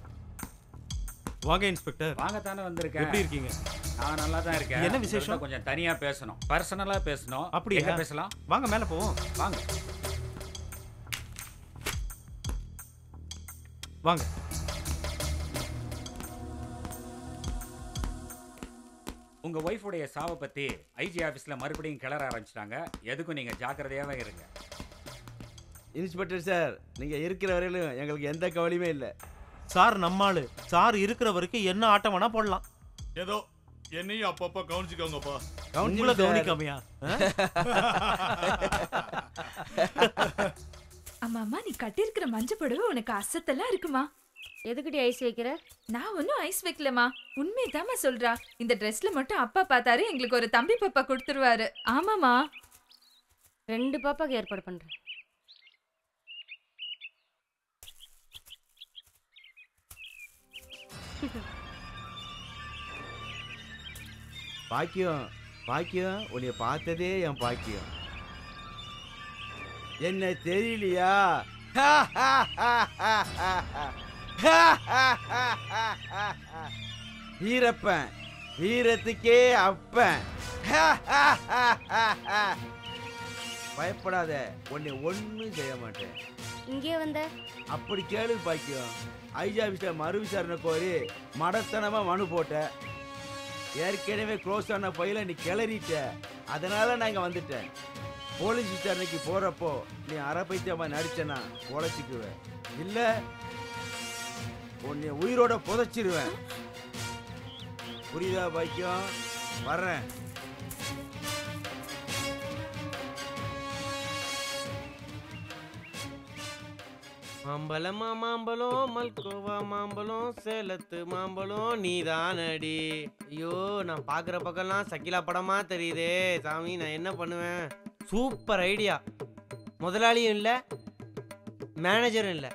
வாங்க இன்ஸ்பெக்டர். வாங்கத்தானே வந்திருக்கேன். எப்படி இருக்கீங்க? நான் நல்லா தான் இருக்கேன். என்ன விசேஷம்? கொஞ்சம் தனியாக பேசணும், பர்சனலாக பேசணும். அப்படியே எங்க பேசலாம்? வாங்க மேலே போவோம். வாங்க வாங்க. உங்கள் ஒய்ஃபுடைய சாவை பற்றி ஐஜி ஆஃபீஸில் மறுபடியும் கிளற ஆரம்பிச்சிட்டாங்க. எதுக்கும் நீங்கள் ஜாக்கிரதையாகவே இருங்க. இன்ஸ்பெக்டர் சார், நீங்கள் இருக்கிற வரையிலும் எங்களுக்கு எந்த கவலையுமே இல்லை சார். நம்மாளு சார் இருக்கிற வரைக்கும் என்ன ஆட்டம் வேணா போடலாம். ஏதோ என்னையும் அப்பப்போ கவனிச்சுக்கோங்கப்பா. உங்களை கவனிக்காமையா? அம்மா நீ கட்டியிருக்கிற மஞ்சள் புடவை உனக்கு அசத்தெல்லாம் இருக்குமா? எதுக்கிட்ட ஐஸ் வைக்கிற? நான் ஒன்னும் ஐஸ் வைக்கலமா, உண்மைதாம்மா சொல்றா. இந்த ட்ரெஸ்ல மட்டும் அப்பா பார்த்தாரு எங்களுக்கு ஒரு தம்பி பாப்பா கொடுத்துருவாரு. ஆமாமா, 2 பாப்பாக்கு ஏற்பாடு பண்றேன். பாக்கியம் பாக்கியம், உன்னைய பார்த்ததே என் பாக்கியம். என்ன தெரியலையா? வீரப்பன், வீரத்துக்கே அப்பன். பயப்படாத, உன்னை ஒன்றும் செய்ய மாட்டேன். இங்கே வந்த அப்படி கேளு பாக்கியம். ஐஜி ஆஃபீஸில் மறு விசாரணை கோரி மடத்தனமாக மனு போட்ட. ஏற்கனவே க்ளோஸ் ஆன பையில நீ கிளறிட்ட. அதனால நான் இங்கே வந்துட்டேன். போலீஸ் விசாரணைக்கு போகிறப்போ நீ அரை பைத்தியமாக நடிச்சனா உழைச்சிக்குவேன். இல்லை உன்னை உயிரோட புதைச்சிருவேன். புரியுதா பாக்கியம்? வர்றேன். மாம்பழமா மாம்பழம், மல்கோவா மாம்பழம், சேலத்து மாம்பழம் நீதானடி. ஐயோ, நான் பார்க்குற பக்கம்லாம் சக்கிலா படமா தெரியுதே சாமி. நான் என்ன பண்ணுவேன்? Super idea. முதலாளியும் இல்லை, மேனேஜரும் இல்லை.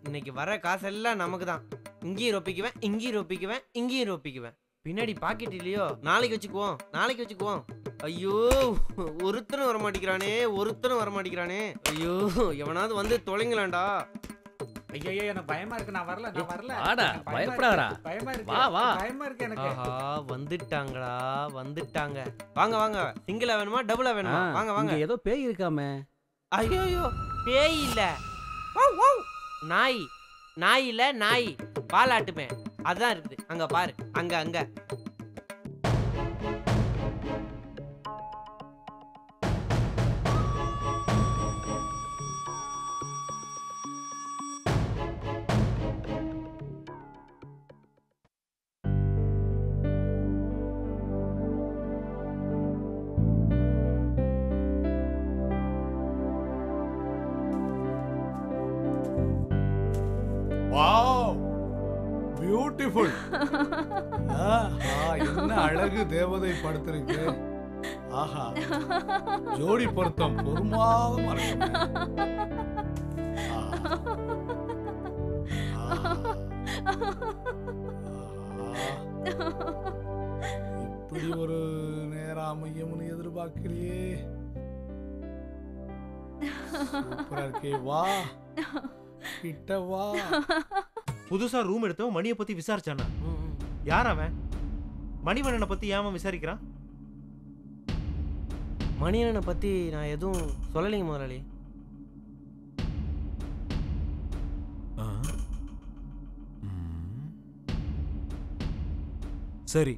இன்னைக்கு வர காசெல்லாம் நமக்கு தான். இங்கேயும் ரொப்பிக்குவேன், இங்கேயும் ரொப்பிக்குவேன், இங்கேயும் ரொப்பிக்குவேன். பின்னாடி பாக்கெட் இல்லையோ, நாளைக்கு வச்சுக்குவோம், நாளைக்கு வச்சுக்குவோம். ஐயோ, ஒருத்தனும் வரமாட்டேங்கிறானே, ஒருத்தனும் வரமாட்டேங்கிறானே. ஐயோ, எவனாவது வந்து தொலைங்களாண்டா. ஐயோ, எனக்கு பயமா இருக்கு. நான் வரல, நான் வரல. வாடா, பயப்படாதடா. பயமா இருக்கு. வா வா. பயமா இருக்கு எனக்கு. ஆஹா, வந்துட்டாங்கடா, வந்துட்டாங்க. வாங்க வாங்க. சிங்கிளா வேணுமா டபுளா வேணுமா? வாங்க வாங்க. இங்க ஏதோ பேய் இருக்காமே. ஐயோ, பேய் இல்ல, நாய். நாய் இல்ல, நாய். பாலாட்டுமே, அதான் இருக்குது. அங்க பாரு, அங்க அங்க. Wow, beautiful. என்ன அழகு தேவதை படுத்திருக்கு. ஆஹா, ஜோடி பொருத்தம் பொறுமாதமா இருக்கு. இப்படி ஒரு நேரம் அமையும்னு எதிர்பார்க்கலையே. சூப்பரா இருக்கே. வா, கிட்ட வா. புதுசா ரூம் எடுத்தவன் மணியை பத்தி விசாரிச்சானா? யார் அவன்? மணிவண்ணனை பத்தி ஏன் அவன் விசாரிக்கிறான்? மணியனை பத்தி நான் எதுவும் சொல்லலைங்க முதலாளி. சரி,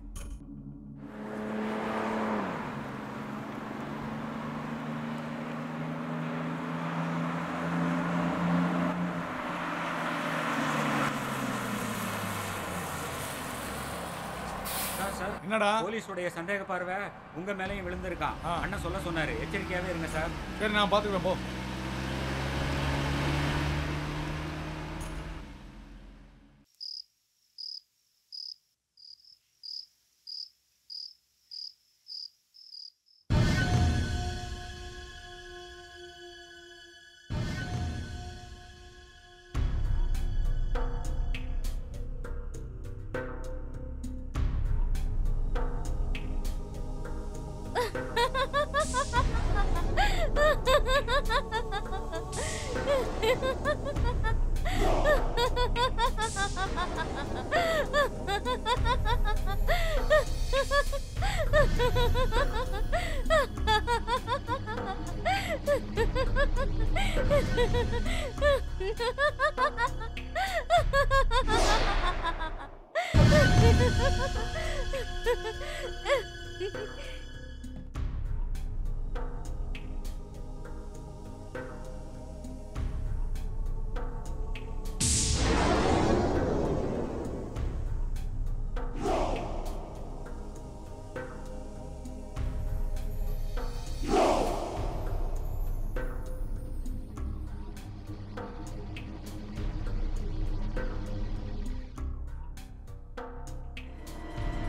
என்னடா? போலீஸுடைய சந்தேக பார்வை உங்க மேலையும் விழுந்திருக்கான். அண்ணன் சொல்ல சொன்னாரு, எச்சரிக்கையாவே இருங்க சார். சரி, நான் பாத்துக்கிறேன். போ.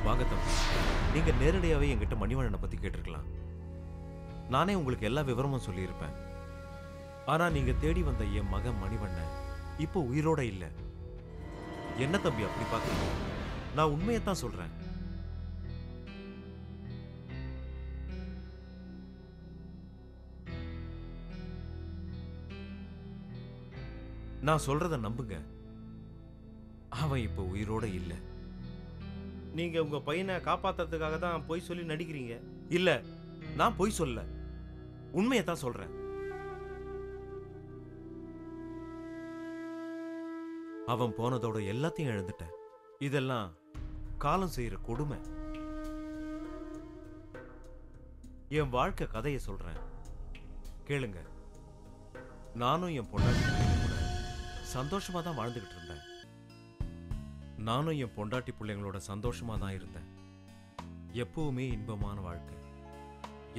வாங்க தம்பி, நீங்க நேரடியாவே என்கிட்ட மணிவண்ணனை பத்தி கேட்டிருக்கலாம். நானே உங்களுக்கு எல்லா விவரமும் சொல்லியிருப்பேன். ஆனா நீங்க தேடி வந்த என் மகன் மணிவண்ணன் இப்போ உயிரோட இல்ல. என்ன தம்பி அப்படி பாக்குறீங்க? நான் உண்மையத்தான் சொல்றேன். நான் சொல்றத நம்புங்க, அவன் இப்ப உயிரோட இல்ல. நீங்க உங்க பையனை காப்பாத்துறதுக்காக தான் பொய் சொல்லி நடிக்கிறீங்க. இல்ல, நான் பொய் சொல்ல, உண்மையத்தான் சொல்றேன். அவன் போனதோட எல்லாத்தையும் இழந்துட்டேன். இதெல்லாம் காலம் செய்யற கொடுமை. என் வாழ்க்கை கதையை சொல்றேன், கேளுங்க. நானும் என் பொண்டாட்டி பிள்ளைங்க கூட சந்தோஷமா தான் வாழ்ந்துகிட்டு இருந்தேன். நானும் என் பொண்டாட்டி பிள்ளைங்களோட சந்தோஷமா தான் இருந்தேன். எப்பவுமே இன்பமான வாழ்க்கை,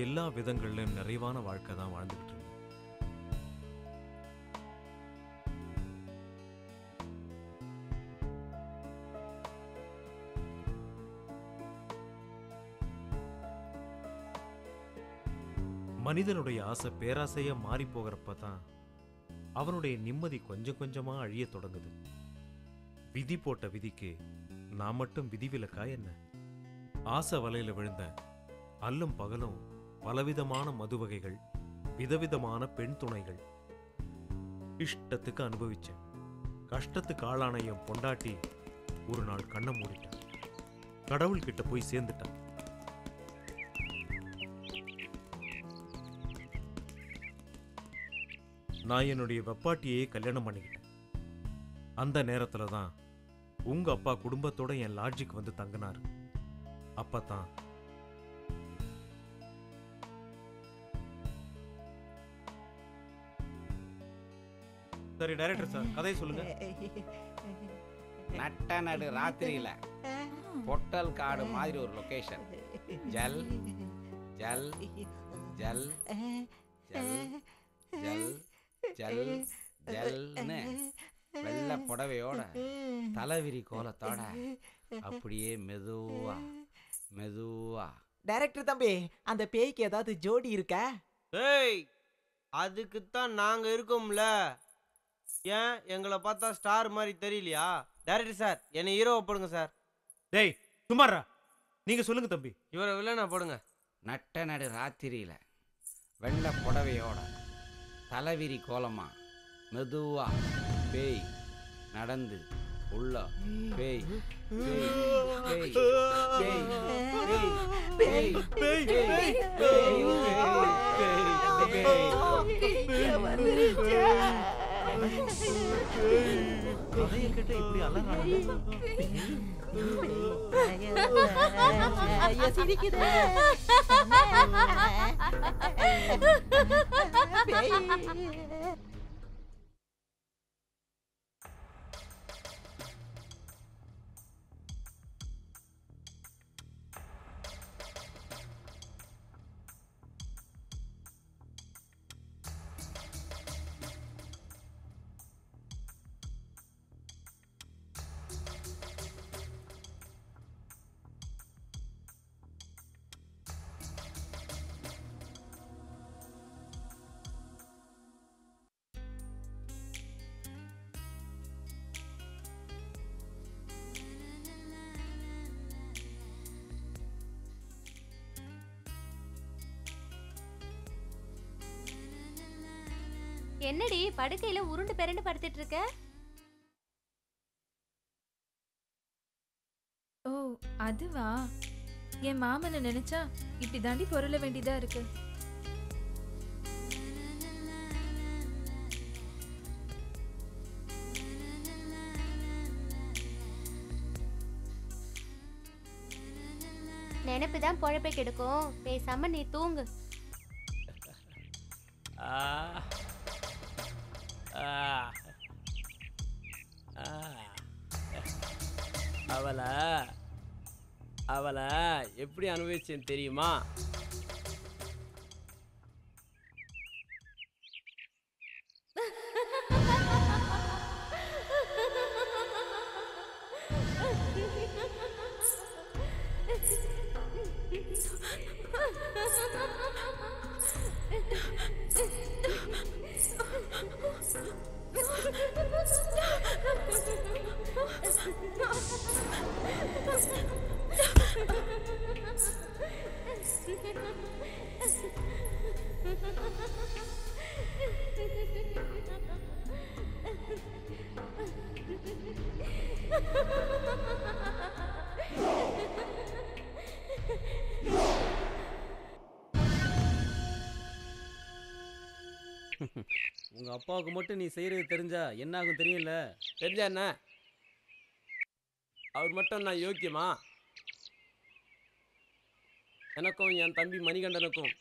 எல்லா விதங்களிலும் நிறைவான வாழ்க்கை தான் வாழ்ந்துகிட்டு இருந்தேன். மனிதனுடைய ஆசை பேராசையா மாறி போகிறப்ப தான் அவனுடைய நிம்மதி கொஞ்சம் கொஞ்சமா அழிய தொடங்குது. விதி போட்ட விதிக்கு நான் மட்டும் விதிவிலக்கா என்ன? ஆசை வலையில விழுந்த அல்லும் பகலும் பலவிதமான மது வகைகள், விதவிதமான பெண் துணைகள் இஷ்டத்துக்கு அனுபவிச்சேன். கஷ்டத்துக்கு ஆளான என் பொண்டாட்டி ஒரு நாள் கண்ணை மூடிட்டான். கடவுள்கிட்ட போய் சேர்ந்துட்டான். நான் என்னுடைய வெப்பாட்டியே கல்யாணம் பண்ணிக்கிட்டேன். அந்த நேரத்துல தான் உங்க அப்பா குடும்பத்தோட என் லாட்ஜுக்கு வந்து தங்கினாரு. அப்பதான் சரி டைரக்டர் சார், கதையை சொல்லுங்க. நட்ட நடு ராத்திரியில பொட்டல் காடு மாதிரி ஒரு லொகேஷன். ஜல் ஜல் ஜல் ஜல் ஜல் ஜல் ஜல்னு வெள்ளை புடவையோட தலைவிரி கோலத்தோட அப்படியே மெதுவா மெதுவா. டைரக்டர் தம்பி, அந்த பேய்க்கு ஏதாவது ஜோடி இருக்கா? ஏய், அதுக்குத்தான் நாங்க இருக்கோம்ல. ஏன் எங்களை பார்த்தா ஸ்டார் மாதிரி தெரியலையா? டைரக்டர் சார், என்னை ஹீரோவை போடுங்க சார். டேய் சுமாரா, நீங்க சொல்லுங்க தம்பி. இவரை வில்லனா போடுங்க. நட்ட நடு ராத்திரியில வெள்ளை புடவையோட தலைவிரி கோலமா மெதுவா பேய் நடந்து உள்ள பேய் பேய் பேய் பேய் பேய் பேய் கதையை கேட்ட இப்படி அலறாங்க. என்னடி படுக்கையில உருண்டு பெரண்டு படுத்துட்டு இருக்க? ஓ அதுவா, என் மாமனை நினைச்சா இப்படி தாண்டி பொருள வேண்டியதா இருக்கு. நினைப்புதான் பொழப்பை கெடுக்கும். பேசாம நீ தூங்கு. அவளை எப்படி அனுபவிச்சேன் தெரியுமா? உங்க அப்பாவுக்கு மட்டும் நீ செய்யறது தெரிஞ்சா என்ன ஆகும் தெரியும்ல? தெரிஞ்சா என்ன? அவர் மட்டும் நான் யோக்கியமா? எனக்கும் என் தம்பி மணிகண்டனுக்கும்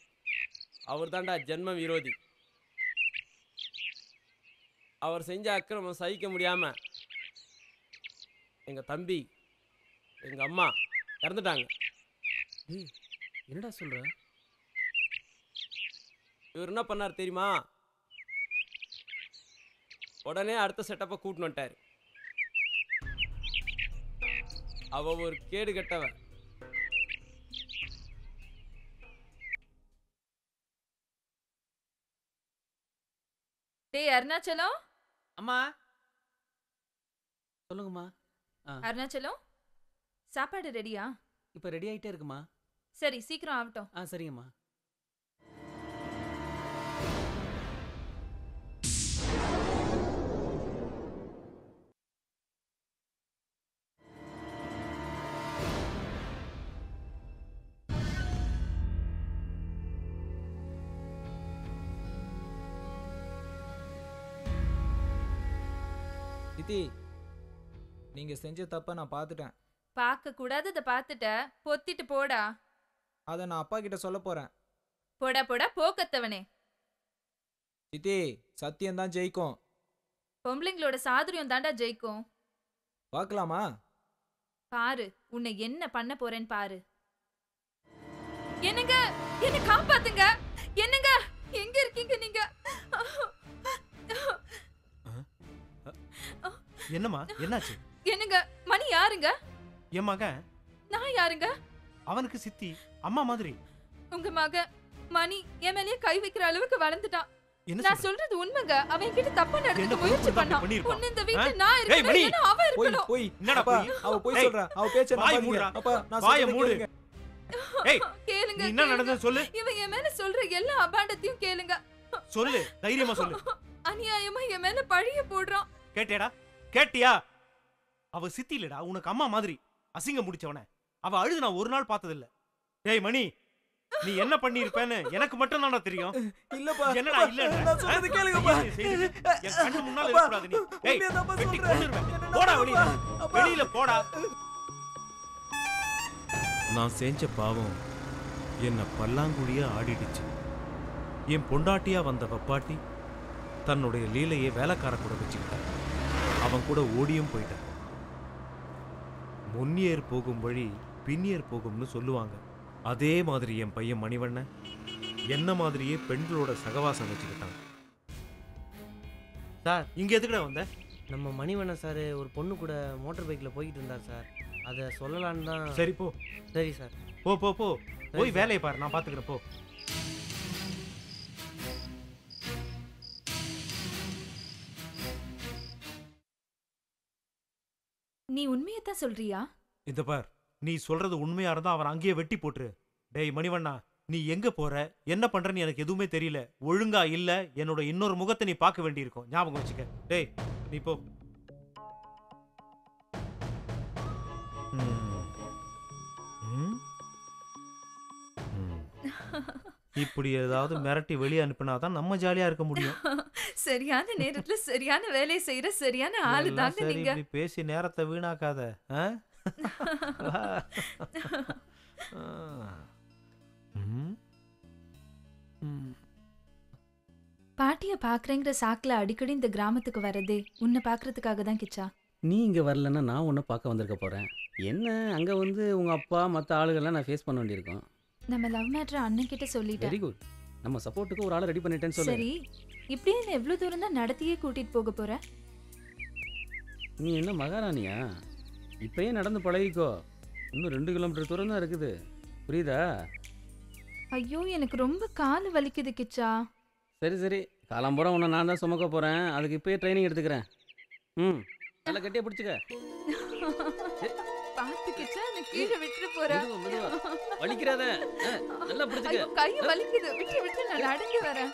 அவர் தாண்டா ஜென்ம விரோதி. அவர் செஞ்ச அக்கிரமம் சகிக்க முடியாம எங்க தம்பி எங்க அம்மா இறந்துட்டாங்க. என்னடா சொல்ற? இவர் என்ன பண்ணார் தெரியுமா? உடனே அடுத்த செட்டப்பை கூட்டின்னு வந்துட்டார். அவ ஒரு கேடு கெட்டவன். டேய் அருணாச்சலம். அம்மா சொல்லுங்கம்மா. அருணாச்சலம், சாப்பாடு ரெடியா? இப்போ ரெடி ஆயிட்டே இருக்குமா. சரி, சீக்கிரம் ஆகட்டும். சரிங்கம்மா. சித்தி, நீங்க செஞ்ச தப்ப நான் பார்த்துட்டேன். பார்க்க கூடாதத பார்த்துட்ட, பொத்திட்டு போடா. அதை நான் அப்பா கிட்ட சொல்ல போறேன். போடா போடா போக்கத்தவனே. சித்தி, சத்தியம் தான் ஜெயிக்கும். பொம்பளைங்களோட சாதுரியம் தாண்டா ஜெயிக்கும். பார்க்கலாமா? பாரு, உன்னை என்ன பண்ண போறேன்னு பாரு. என்னங்க, என்ன காப்பாத்துங்க. என்னங்க, எங்க இருக்கீங்க நீங்க? என்னம்மா, என்னாச்சு? என்னங்க, மணி யாருங்க? என் மகன். நான் யாருங்க? அவனுக்கு சித்தி, அம்மா மாதிரி. உங்க மகன் மணி என் மேலயே கை வைக்கிற அளவுக்கு வளர்ந்துட்டான். நான் சொல்றது உண்மைங்க. அவன் கிட்ட தப்பா நடந்துக்க முயற்சி பண்ணான். உன்ன இந்த வீட்ல நான் இருக்கேன், அவ இருக்கணும். போய் என்னடா போய்? அவ போய் சொல்றா. அவ பேச்ச நம்பாதீங்க. அப்பா, நான் சொல்றத கேளுங்க. ஏய், கேளுங்க. என்ன நடந்தது சொல்லு. இவன் என் மேல சொல்ற எல்லா அபாண்டத்தையும் கேளுங்க. சொல்லு, தைரியமா சொல்லு. அநியாயமா என் மேல பழிய போடுறான். கேட்டியாடா? கேட்டியா? அவ சித்தி இல்லடா, உனக்கு அம்மா மாதிரி. அசிங்க முடிச்சவன. அவ அழுது நான் ஒரு நாள் பார்த்ததில்ல. ஏய் மணி, நீ என்ன பண்ணி இருப்பேன்னு எனக்கு மட்டும் தானே தெரியும். இல்லப்பா, என்னடா இல்ல? நான் சொல்றது கேளுங்கப்பா. என் கண்ணு முன்னால இருக்க கூடாது நீ. ஏய், வெட்டி கொன்னுருவேன். போடா வெளிய. வெளியில போடா. நான் செஞ்ச பாவம் என்ன பல்லாங்குழியா ஆடிடுச்சு. என் பொண்டாட்டியா வந்த வப்பாட்டி தன்னுடைய லீலையை வேலைக்கார கூட வச்சுக்கிட்டான். அவன் கூட ஓடியும் போயிட்டான். முன்னியர் போகும் வழி பின்னியர் போகும்னு சொல்லுவாங்க. அதே மாதிரி என் பையன் மணிவண்ணன் என்ன மாதிரியே பெண்களோட சகவாசம் வச்சுக்கிட்டான். சார், இங்க எதுக்குடா வந்த? நம்ம மணிவண்ணன் சார் ஒரு பொண்ணு கூட மோட்டார் பைக்கில் போய்கிட்டு இருந்தார் சார். அதை சொல்லலான்னு தான். சரி போ. சரி சார். போ போ போ. போய் வேலையை பாரு, நான் பார்த்துக்கிறேன். போ. நீ உண்மையத்தான் சொல்றியா? இந்த பார், நீ சொல்றது உண்மையா இருந்தா அவன் அங்கேயே வெட்டி போட்டுரு. டேய் மணிவண்ணா, நீ எங்க போற, என்ன பண்றன்னு எனக்கு எதுவுமே தெரியல. ஒழுங்கா இல்ல என்னோட இன்னொரு முகத்தை நீ பார்க்க வேண்டியிருக்கும். ஞாபகம் வச்சுக்க. டேய் நீ போ. இப்படி ஏதாவது மிரட்டி வெளியே அனுப்பினாதான் நம்ம ஜாலியா இருக்க முடியும். சரியான நேரத்துல சரியான வேலையை செய்யற சரியான ஆளு தாங்க நீங்க. பேசி நேரத்தை வீணாக்காத. பாட்டிய பாக்குறேங்கிற சாக்குல அடிக்கடி இந்த கிராமத்துக்கு வரதே உன்னை பாக்குறதுக்காக தான் கிச்சா. நீ இங்கே வரலன்னா நான் ஒன்றை பார்க்க வந்திருக்க போகிறேன். என்ன அங்கே வந்து உங்கள் அப்பா மற்ற ஆளுகள்லாம் நான் ஃபேஸ் பண்ண வேண்டியிருக்கோம். நம்ம லவ் மேட்டர் அண்ணன் கிட்ட சொல்லிட்டேன். Very good. நம்ம சப்போர்ட்டுக்கு ஒரு ஆளை ரெடி பண்ணிட்டேன்னு சொல்லு. சரி, இப்படியே நீ எவ்வளவு தூரம் தான் நடத்தியே கூட்டிட்டு போக போற? நீ என்ன மகாராணியா? இப்பயே நடந்து பழகிக்கோ. இன்னும் 2 கிலோமீட்டர் தூரம் தான் இருக்குது. புரியுதா? ஐயோ, எனக்கு ரொம்ப கால் வலிக்குது கிச்சா. சரி சரி, காலம்புறம் உன்னை நான் தான் சுமக்க போகிறேன். அதுக்கு இப்போயே ட்ரைனிங் எடுத்துக்கிறேன். ம், நல்லா கட்டியா பிடிச்சிக்க. பாத்து கிச்சா, நான் கீழே விட்டுட்டு போறேன். வலிக்கிறாத, நல்லா பிடிச்சிக்க. கை வலிக்குது, விட்டு விட்டு நான் நடந்து வரேன்.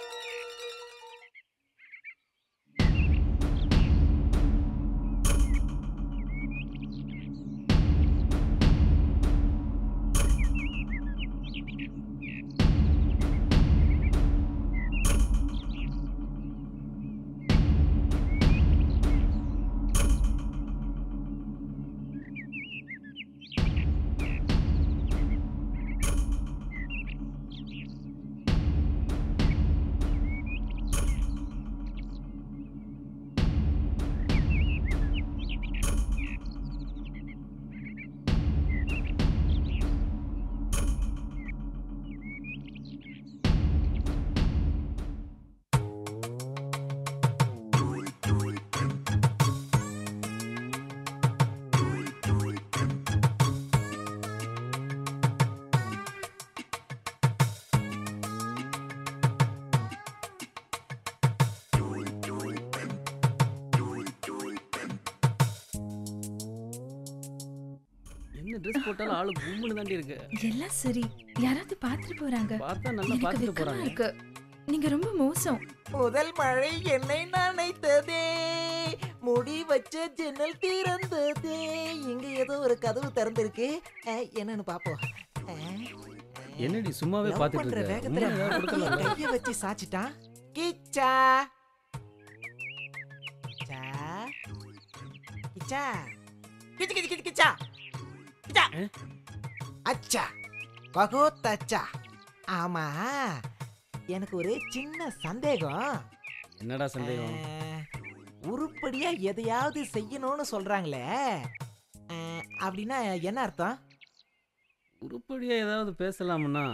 என்ன ட்ரெஸ் போட்டாலும் ஆளு கும்முன்னு தாண்டி இருக்கு. எல்லாம் சரி, யாராவது பார்த்துட்டு போறாங்க. பார்த்தா நல்லா எனக்கு பார்த்துட்டு வெக்கமா போறாங்க. இருக்கு. நீங்க ரொம்ப மோசம். முதல் மழை என்னை நனைத்ததே, முடி வச்ச ஜன்னல் திறந்ததே. இங்க ஏதோ ஒரு கதவு திறந்திருக்கு, என்னன்னு பாப்போம். என்னடி சும்மாவே Love பார்த்துட்டு பண்ற இருக்க? வேகத்துல உண்மையா ஏதாவது கொடுக்கலாம்ல? கைய வச்சு சாச்சிட்டான். கிச்சா கிச்சா கிச்சா கிச்ச கிச்ச கிச்ச கிச்சா கிச்சா. அச்சா பகோத் அச்சா. ஆமா, எனக்கு ஒரு சின்ன சந்தேகம். என்னடா சந்தேகம்? உருப்படியா எதையாவது செய்யணும்னு சொல்றாங்களே, அப்படின்னா என்ன அர்த்தம்? உருப்படியா ஏதாவது பேசலாம்னா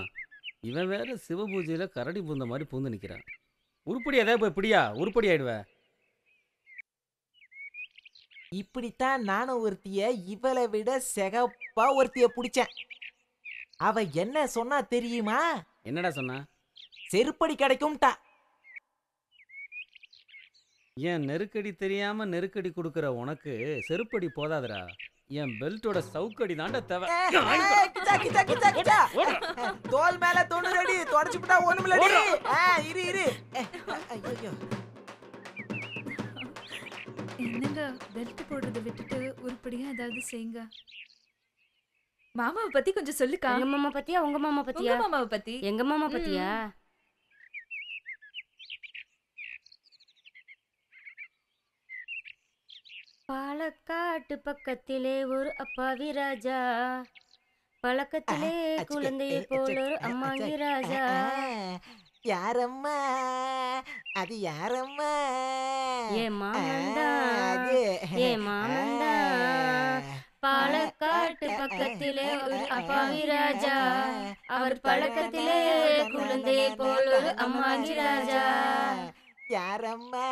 இவன் வேற சிவபூஜையில கரடி பூந்த மாதிரி பூந்து நிக்கிறான். உருப்படியா ஏதாவது போய் பிடியா, உருப்படி ஆயிடுவ. இப்படித்தான் நானும் ஒருத்திய இவளை விட செகப்பா ஒருத்திய பிடிச்சேன். அவ என்ன சொன்னா தெரியுமா? என்னடா சொன்னா? செருப்படி கிடைக்கும்டா. ஏன் நெருக்கடி தெரியாம நெருக்கடி கொடுக்கற உனக்கு செருப்படி போதாதுடா. என் பெல்ட்டோட சவுக்கடி தாண்ட தேவை. கிச்சா கிச்சா கிச்சா கிச்சா. தோல் மேல 90 அடி தொடச்சுட்டா ஒண்ணுமில்லடி. இரு இரு. ஐயோ, என்னங்க பெல்ட் போடுறத விட்டுட்டு உருப்படியா ஏதாவது செய்யுங்க. மாமாவை பத்தி கொஞ்சம் சொல்லுக்கா. எங்க மாமா பத்தியா உங்க மாமா பத்தியா? உங்க மாமாவை பத்தி. எங்க மாமா பத்தியா? பாலக்காட்டு பக்கத்திலே ஒரு அப்பாவி ராஜா, பழக்கத்திலே குழந்தையை போல ஒரு அம்மாங்கி ராஜா. யாரம்மா அது? யாரம்மா? ஏ மாமந்தா, ஏ மாமந்தா, பாலக்காட்டு பக்கத்திலே ஒரு அப்பாவி ராஜா, அவர் பழக்கத்திலே குழந்தையை போல ஒரு அம்மாங்கி ராஜா. யாரம்மா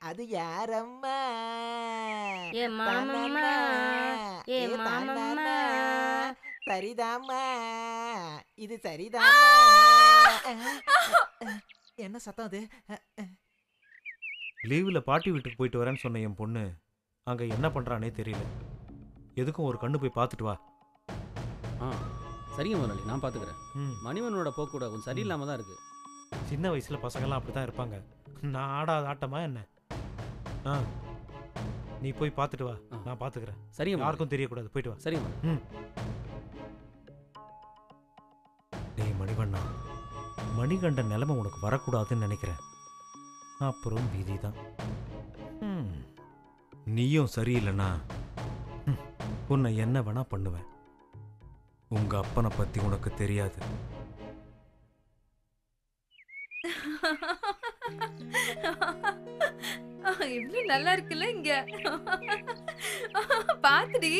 அது? யாரம்மா? ஏ மாமம்மா, ஏ மாமம்மா. சரிதாம்மா, இது சரிதாம்மா. என்ன சத்தம் அது? லீவில் பாட்டி வீட்டுக்கு போயிட்டு வரேன்னு சொன்ன என் பொண்ணு அங்கே என்ன பண்ணுறானே தெரியல. எதுக்கும் ஒரு கண்ணு போய் பார்த்துட்டு வா. சரிங்க முதலாளி, நான் பார்த்துக்கிறேன். மணிவனோட போக்கூட கொஞ்சம் சரியில்லாம தான் இருக்கு. சின்ன வயசில் பசங்கள்லாம் அப்படி தான் இருப்பாங்க. நான் ஆடாத ஆட்டமா என்ன? நீ போய் பார்த்துட்டு வா, நான் பார்த்துக்கிறேன். சரிங்க, யாருக்கும் தெரியக்கூடாது. போயிட்டு வா. சரிங்க. டேய் மணிவண்ணா, மணிகண்டன் நிலைமை உனக்கு வரக்கூடாதுன்னு நினைக்கிறேன். அப்புறம் விதி தான். நீயும் சரியில்லைனா உன்னை என்ன வேணா பண்ணுவேன். உங்க அப்பனை பத்தி உனக்கு தெரியாது. இவ்வளவு நல்லா இருக்குல்ல இங்க. பாத்துடி.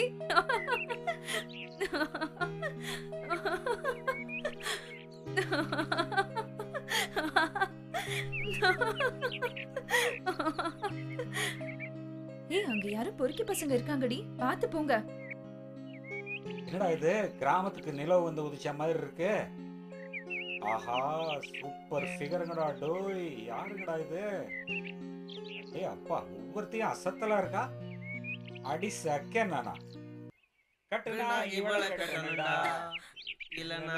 ஏய், அங்க யாரும் பொறுக்கி பசங்க இருக்காங்கடி, பாத்து போங்க. என்னடா இது, கிராமத்துக்கு நிலவு வந்து உதிச்ச மாதிரி இருக்கு. ஆஹா, சூப்பர் ஃபிகருங்கடா. டோய், யாருங்கடா இது? ஏய் அப்பா, ஒவ்வொருத்தையும் அசத்தலா இருக்கா. அடி சக்க நானா கட்டுனா இவள கட்டணும்டா, இல்லனா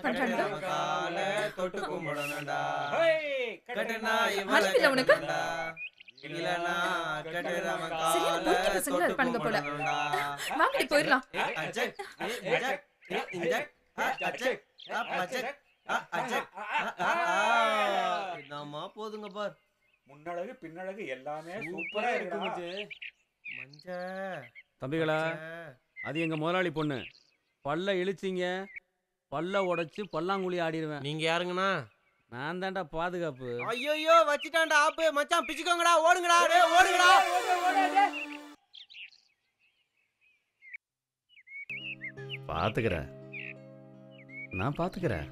கட்டற கால தொட்டு கும்பிடணும்டா. ஹேய், கட்டுனா இவள கட்டணும்டா, இல்லனா கட்டற கால தொட்டு கும்பிடணும்டா. வாங்கடி போயிரலாம். அஜக் அஜக் இன்ஜக் அஜக் அஜக் அஜக். நாம போதுங்க பார். முன்னழகு பின்னழகு எல்லாமே சூப்பரா இருக்கு மஞ்சு. மஞ்ச தம்பிகளா, அது எங்க முதலாளி பொண்ணு. பல்ல இழிச்சிங்க, பல்ல உடைச்சு பல்லாங்குழி ஆடிடுவேன். நீங்க யாருங்கண்ணா? நான் தான்டா பாதுகாப்பு. ஐயோ வச்சிட்டான்டா ஆப்பு. மச்சான் பிச்சுக்கோங்கடா, ஓடுங்கடா, டேய் ஓடுங்கடா. பாத்துக்கிறேன், நான் பாத்துக்கிறேன்.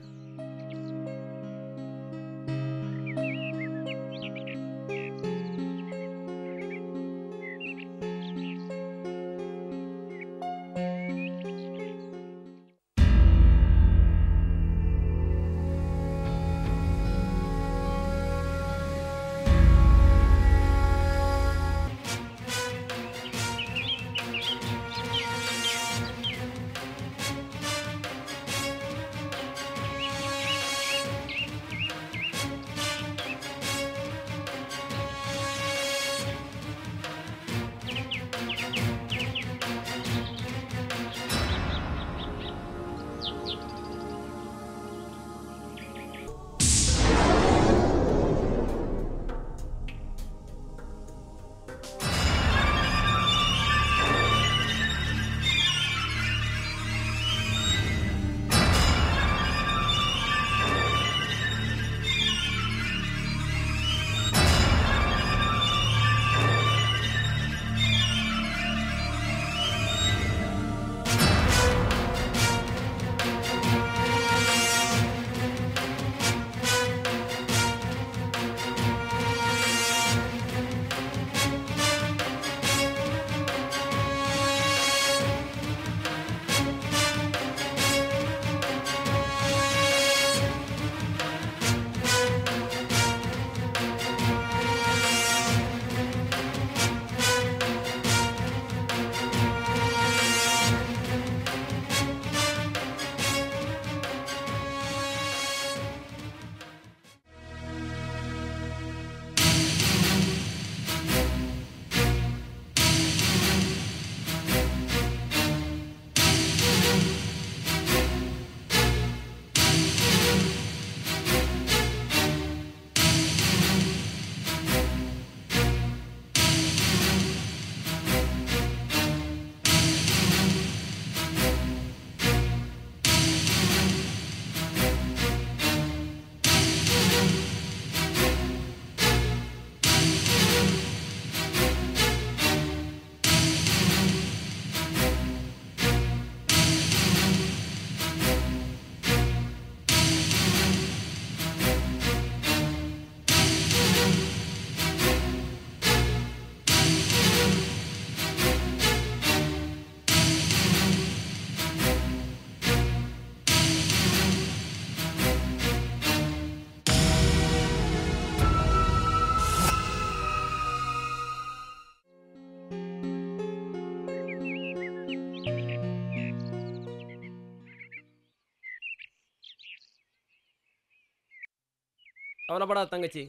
கவலைப்படாத தங்கச்சி.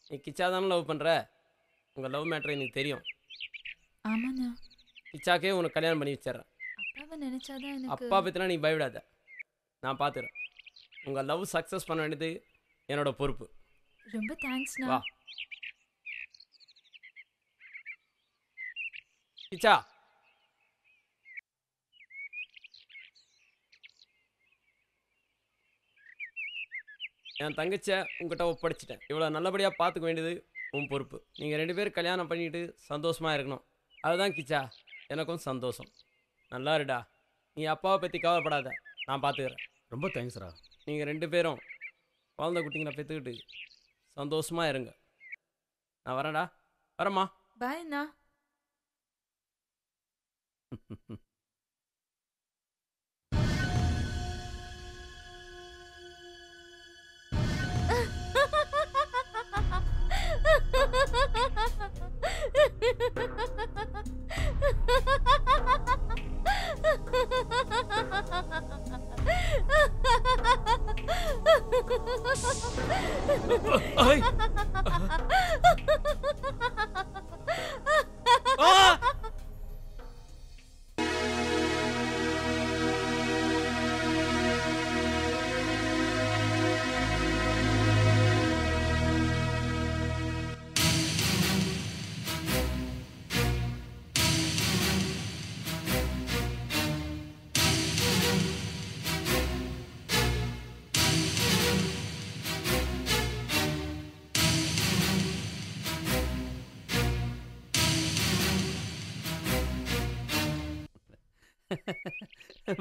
நீ கிச்சா தானே லவ் பண்ணுற. உங்கள் லவ் மேட்ரு எனக்கு தெரியும். ஆமாண்ணா. கிச்சாக்கே உனக்கு கல்யாணம் பண்ணி வச்சிட்றேன். அப்பாவை நினைச்சாதான் எனக்கு. அப்பா பற்றினா நீ பயவிடாத, நான் பார்த்துக்கிறேன். உங்கள் லவ் சக்ஸஸ் பண்ண வேண்டியது என்னோட பொறுப்பு. ரொம்ப தேங்க்ஸ்ண்ணா. வா கிச்சா. என் தங்கச்சியை உங்ககிட்ட ஒப்படைச்சிட்டேன். இவ்வளோ நல்லபடியாக பார்த்துக்க வேண்டியது உன் பொறுப்பு. நீங்கள் 2 பேரும் கல்யாணம் பண்ணிட்டு சந்தோஷமாக இருக்கணும். அதுதான் கிச்சா எனக்கும் சந்தோஷம். நல்லா இருடா. நீ அப்பாவை பற்றி கவலைப்படாத, நான் பார்த்துக்கிறேன். ரொம்ப தேங்க்ஸ்ரா. நீங்கள் 2 பேரும் குழந்தை குட்டிங்களை பெற்றுக்கிட்டு சந்தோஷமாக இருங்க. நான் வரேன்டா. வரேம்மா. பாய் அண்ணா.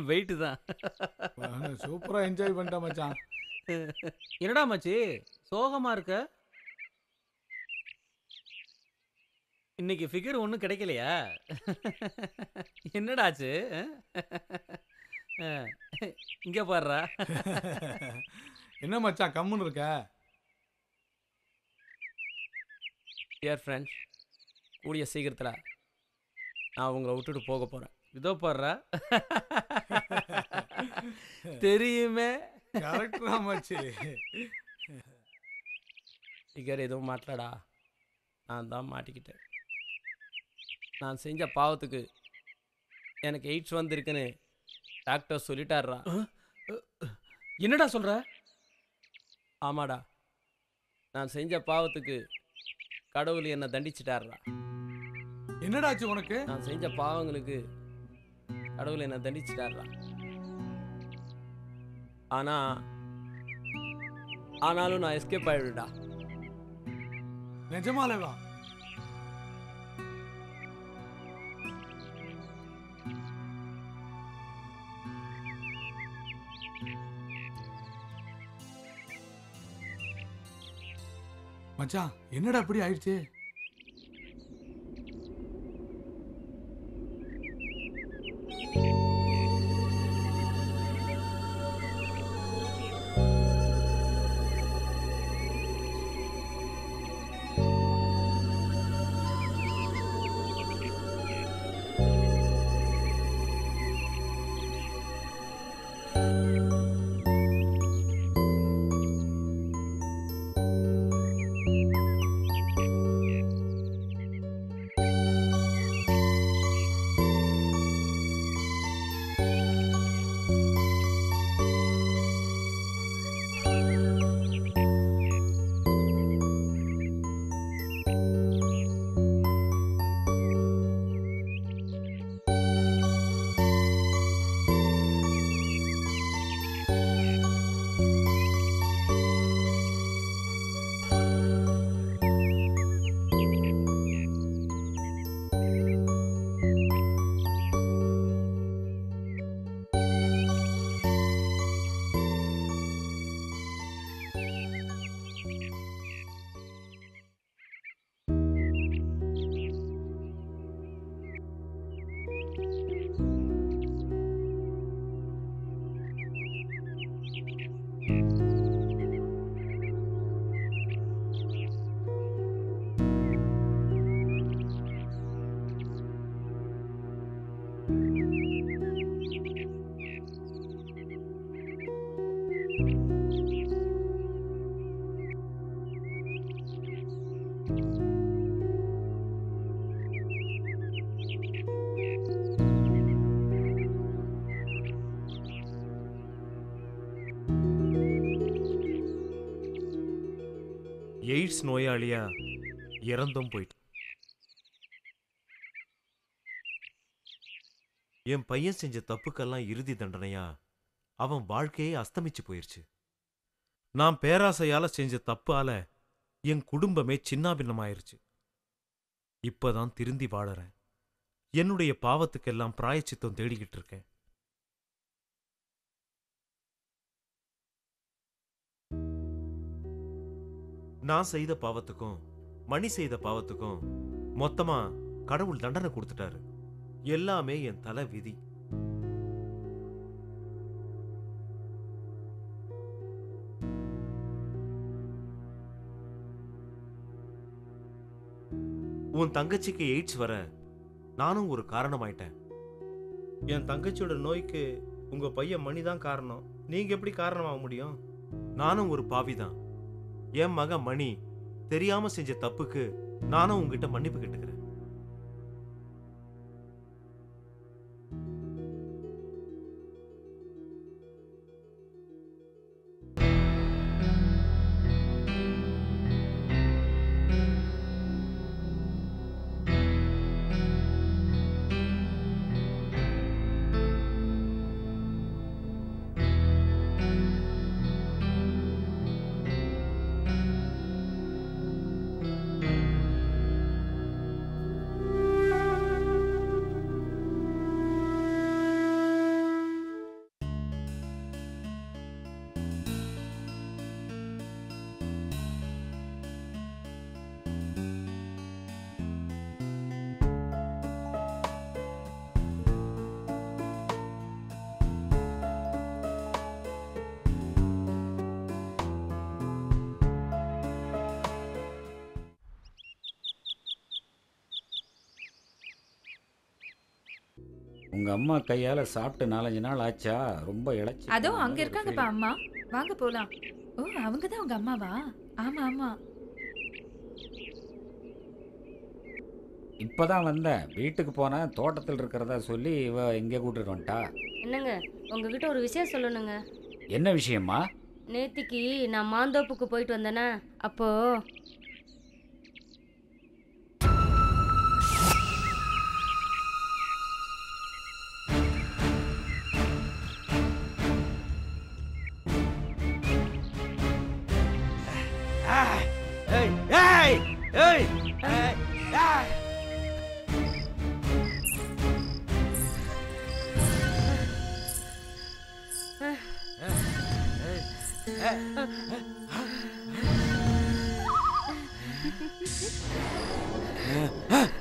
வெயிட்டு தான். சூப்பராக என்ஜாய் பண்ணிட்டேன் மச்சான். என்னடா மச்சி சோகமா இருக்க? இன்னைக்கு ஃபிகர் ஒன்றும் கிடைக்கலையா? என்னடாச்சு? இங்க பாடுறா. என்ன மச்சான் கம்முன்னு இருக்க? டியர் ஃப்ரெண்ட்ஸ், கூடிய சீக்கிரத்தில் நான் உங்களை விட்டுட்டு போக போகிறேன். இதோ பாடுறா. தெரியுமே. கரெக்டா மச்சி. ஃபிகர் எதுவும் மாட்டலடா, நான் தான் மாட்டிக்கிட்டேன். நான் செஞ்ச பாவத்துக்கு எனக்கு எய்ட்ஸ் வந்திருக்குன்னு டாக்டர் சொல்லிட்டாருடா. என்னடா சொல்ற? ஆமாடா, நான் செஞ்ச பாவத்துக்கு கடவுள் என்னை தண்டிச்சிட்டாருடா. என்னடாச்சு உனக்கு? நான் செஞ்ச பாவங்களுக்கு கடவுள் என்னை தண்டிச்சிட்டாருடா. ஆனாலும் நான் எஸ்கேப் ஆயிடுடா. நிஜமாலேவா? மச்சான் என்னடா இப்படி ஆயிடுச்சு? எய்ட்ஸ் நோயாளியா இறந்தும் போயிட்டு. என் பையன் செஞ்ச தப்புக்கெல்லாம் இறுதி தண்டனையா அவன் வாழ்க்கையே அஸ்தமிச்சு போயிருச்சு. நான் பேராசையால செஞ்ச தப்பால என் குடும்பமே சின்னாபின்னமாயிருச்சு. இப்பதான் திருந்தி வாழறேன். என்னுடைய பாவத்துக்கெல்லாம் பிராயச்சித்தம் தேடிக்கிட்டு இருக்கேன். நான் செய்த பாவத்துக்கும் மணி செய்த பாவத்துக்கும் மொத்தமா கடவுள் தண்டனை கொடுத்துட்டாரு. எல்லாமே என் தலை விதி. உன் தங்கச்சிக்கு எய்ட்ஸ் வர நானும் ஒரு காரணமாயிட்டேன். என் தங்கச்சியோட நோய்க்கு உங்க பையன் மணிதான் காரணம். நீங்க எப்படி காரணமாக முடியும்? நானும் ஒரு பாவிதான். என் மகன் மணி தெரியாம செஞ்ச தப்புக்கு நானும் உங்ககிட்ட மன்னிப்பு கேட்டுக்கிறேன். உங்க அம்மா கையால சாப்பிட்டு 4-5 நாள் ஆச்சா? ரொம்ப இளைச்சி. அதோ அங்க இருக்காங்கப்பா அம்மா. வாங்க போலாம். ஓ அவங்க தான் உங்க அம்மாவா? ஆமா ஆமா. இப்பதான் வந்தேன். வீட்டுக்கு போனேன். தோட்டத்தில் இருக்கிறதா சொல்லி இவ இங்கே கூட்டிட்டு வந்துட்டா. என்னங்க உங்ககிட்ட ஒரு விஷயம் சொல்லணுங்க. என்ன விஷயமா? நேத்திக்கு நான் மாந்தோப்புக்கு போயிட்டு வந்தேனா, அப்போ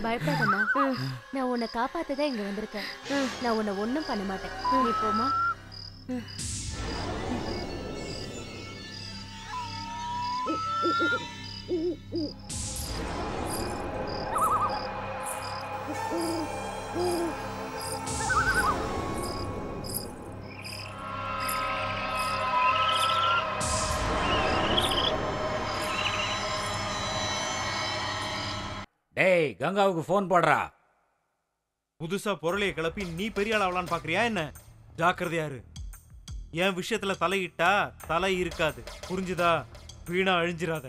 பயப்படாதம்மா, நான் உன்னை காப்பாத்ததான் இங்க வந்திருக்கேன். நான் உன்னை ஒண்ணும் பண்ண மாட்டேன். நீ போமா. டேய் கங்காவுக்கு ஃபோன் போடுறா. புதுசா பொருளையை கிளப்பி நீ பெரிய ஆள் ஆகலான்னு பாக்குறியா என்ன? ஜாக்கிரதையாரு. என் விஷயத்துல தலையிட்டா தலை இருக்காது. புரிஞ்சுதா? வீணா அழிஞ்சிராத.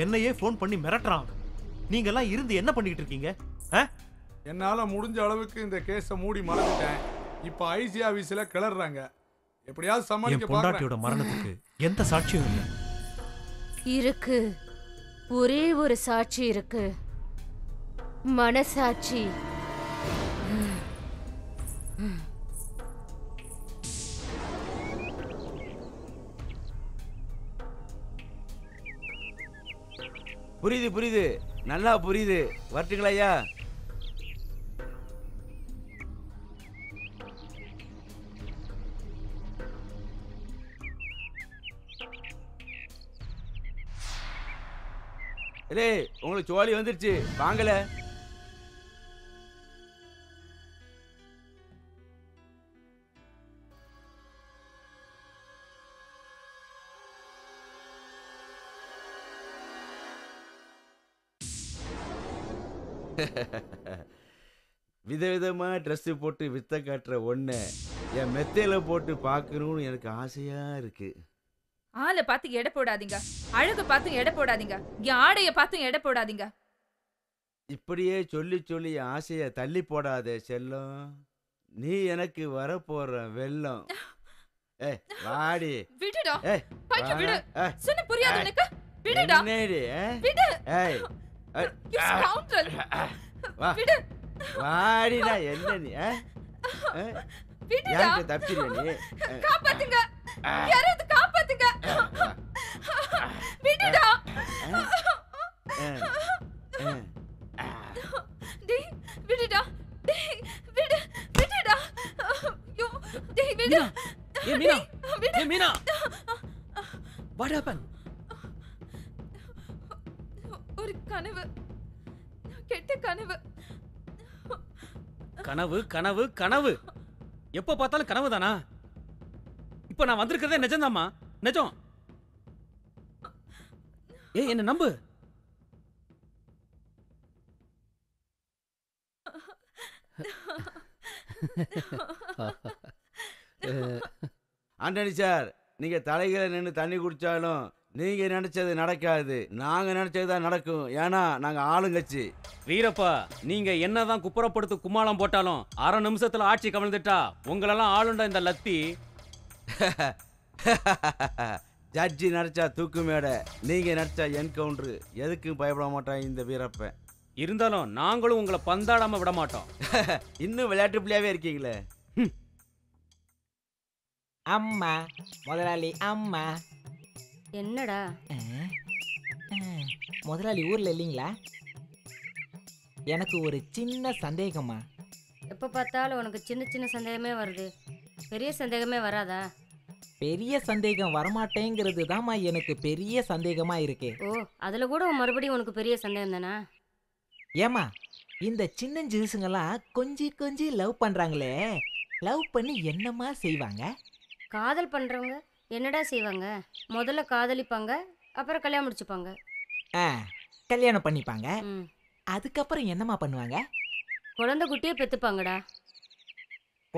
என்னையே போன் பண்ணி மிரட்டுறான். நீங்க எல்லாம் இருந்து என்ன பண்ணிட்டு இருக்கீங்க? என்னால முடிஞ்ச அளவுக்கு இந்த கேஸை மூடி மறந்துட்டேன். இப்ப ஐசி ஆபீஸ்ல கிளறாங்க. எப்படியாவது சமாளிக்க பாக்குறேன். பொண்டாட்டியோட மரணத்துக்கு எந்த சாட்சியும் இல்லை. இருக்கு, ஒரே ஒரு சாட்சி இருக்கு. மனசாட்சி. புரியுது புரியுது, நல்லா புரியுது. வரட்டுங்களா ஐயா? டேய் உங்களுக்கு சோழி வந்துருச்சு வாங்கல. விதவிதமா ட்ரெஸ் போட்டு வித்த காட்டுற ஒண்ணு என் மெத்தையில போட்டு பார்க்கணும்னு எனக்கு ஆசையா இருக்கு. ஆளை பார்த்து எடை போடாதீங்க, அழகு பார்த்து எடை போடாதீங்க, என் ஆடைய பார்த்து எடை போடாதீங்க. இப்படியே சொல்லி சொல்லி ஆசைய தள்ளி போடாதே செல்லம். நீ எனக்கு வரப்போற வெள்ளம். ஏய் வாடி. விடுடா. ஏய் பைய விடு. சொன்ன புரியாது உனக்கு? விடுடா. என்னடி? விடு. ஏய் You scoundrel. வா. விடு. வாடிடா என்ன நீ? விடுடா. யாருக்கு தப்பிச்சிருவே நீ? காப்பாத்துங்க. யாராவது காப்பாத்துங்க. விடுடா. டேய் விடுடா. டேய் விடு. விடுடா. யோ டேய் விடு. ஏ மீனா. ஏ மீனா. What happened? ஒரு கனவு, கெட்ட கனவு. கனவு கனவு கனவு எப்ப பார்த்தாலும் கனவு தானா? இப்ப நான் வந்திருக்கிறதே நிஜம்தாம்மா, நிஜம். ஏய் என்ன நம்பு. ஆண்டனி சார், நீங்க தலைகளை நின்று தண்ணி குடிச்சாலும் நீங்க நினைச்சது நடக்காது, நாங்க நினைச்சதுதான் நடக்கும். ஏன்னா நாங்க ஆளுங்கட்சி. வீரப்பா, நீங்க என்னதான் குப்புறப்படுத்து கும்மாளம் போட்டாலும் அரை நிமிஷத்துல ஆட்சி கவிழ்ந்துட்டா உங்களெல்லாம் ஆளுண்ட இந்த லத்தி. ஜட்ஜி நடிச்சா தூக்கு மேடை, நீங்க நடிச்சா என்கவுண்டர். எதுக்கும் பயப்பட மாட்டான் இந்த வீரப்பன். இருந்தாலும் நாங்களும் உங்களை பந்தாடாம விட மாட்டோம். இன்னும் விளையாட்டு பிள்ளையாவே இருக்கீங்களே. அம்மா முதலாளி அம்மா. என்னடா? முதலாளி ஊர்ல இல்லைங்களா? எனக்கு ஒரு சின்ன சந்தேகம்மா. எப்போ பார்த்தாலும் உனக்கு சின்ன சின்ன சந்தேகமே வருது, பெரிய சந்தேகமே வராதா? பெரிய சந்தேகம் வரமாட்டேங்கிறது தான்மா எனக்கு பெரிய சந்தேகமா இருக்கு. ஓ, அதுல கூட மறுபடியும் உனக்கு பெரிய சந்தேகம் தானா? ஏமா இந்த சின்ன ஜூஸுங்கெல்லாம் கொஞ்சி கொஞ்சி லவ் பண்றாங்களே, லவ் பண்ணி என்னமா செய்வாங்க? காதல் பண்றவங்க என்னடா செய்வாங்க? முதல்ல காதலிப்பாங்க, அப்புறம் கல்யாணம் முடிச்சுப்பாங்க. கல்யாணம் பண்ணிப்பாங்க. அதுக்கப்புறம் என்னமா பண்ணுவாங்க? குழந்தை குட்டியே பெத்துப்பாங்கடா.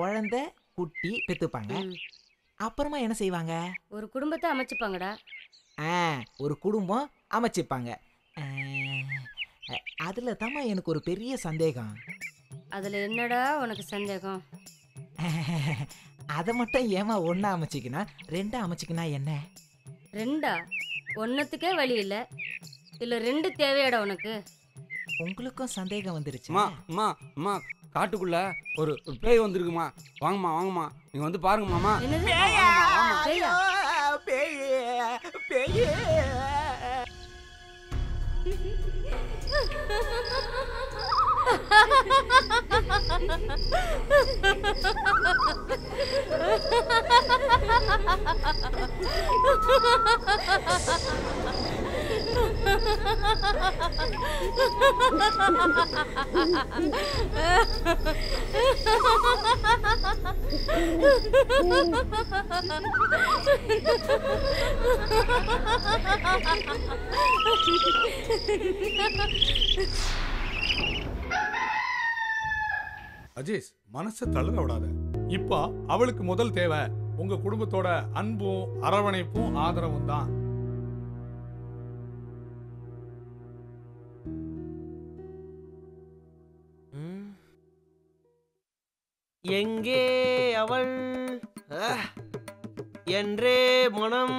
குழந்தை குட்டி பெத்துப்பாங்க. அப்புறமா என்ன செய்வாங்க? ஒரு குடும்பத்தை அமைச்சுப்பாங்கடா. ஒரு குடும்பம் அமைச்சுப்பாங்க. அதுல தாம்மா எனக்கு ஒரு பெரிய சந்தேகம். அதுல என்னடா உனக்கு சந்தேகம்? அதை மட்டும் ஏமா ஒன்னா அமைச்சிக்கினா ரெண்டா அமைச்சிக்கினா என்ன? ரெண்டா? ஒன்னத்துக்கே வழி இல்ல, இல்ல ரெண்டு தேவையாடா உனக்கு? உங்களுக்கும் சந்தேகம் வந்துருச்சு? அம்மா அம்மா காட்டுக்குள்ள ஒரு பேய் வந்திருக்குமா, வாங்கம்மா வாங்கம்மா, நீங்க வந்து பாருங்க மாமா. அஜீஸ், மனசை தளர விடாத. இப்ப அவளுக்கு முதல் தேவை உங்க குடும்பத்தோட அன்பும் அரவணைப்பும் ஆதரவும் தான். எங்கே அவள் என்றே மனம்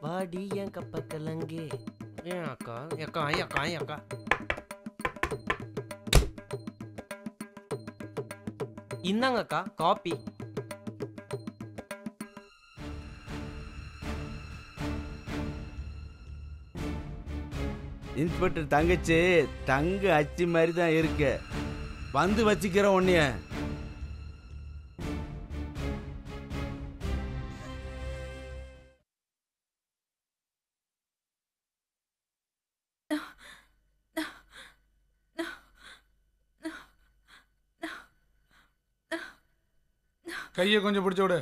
வாடி என் கப்ப கலங்கே. ஏன் அக்கா அக்கா அக்கா அக்கா இந்தாங்க அக்கா காப்பி. இன்ஸ்பெக்டர் தங்கச்சி தங்க அச்சு மாதிரி தான் இருக்கு, வந்து வச்சுக்கிற உன்னைய. கையை கொஞ்சம் பிடிச்சு விடு.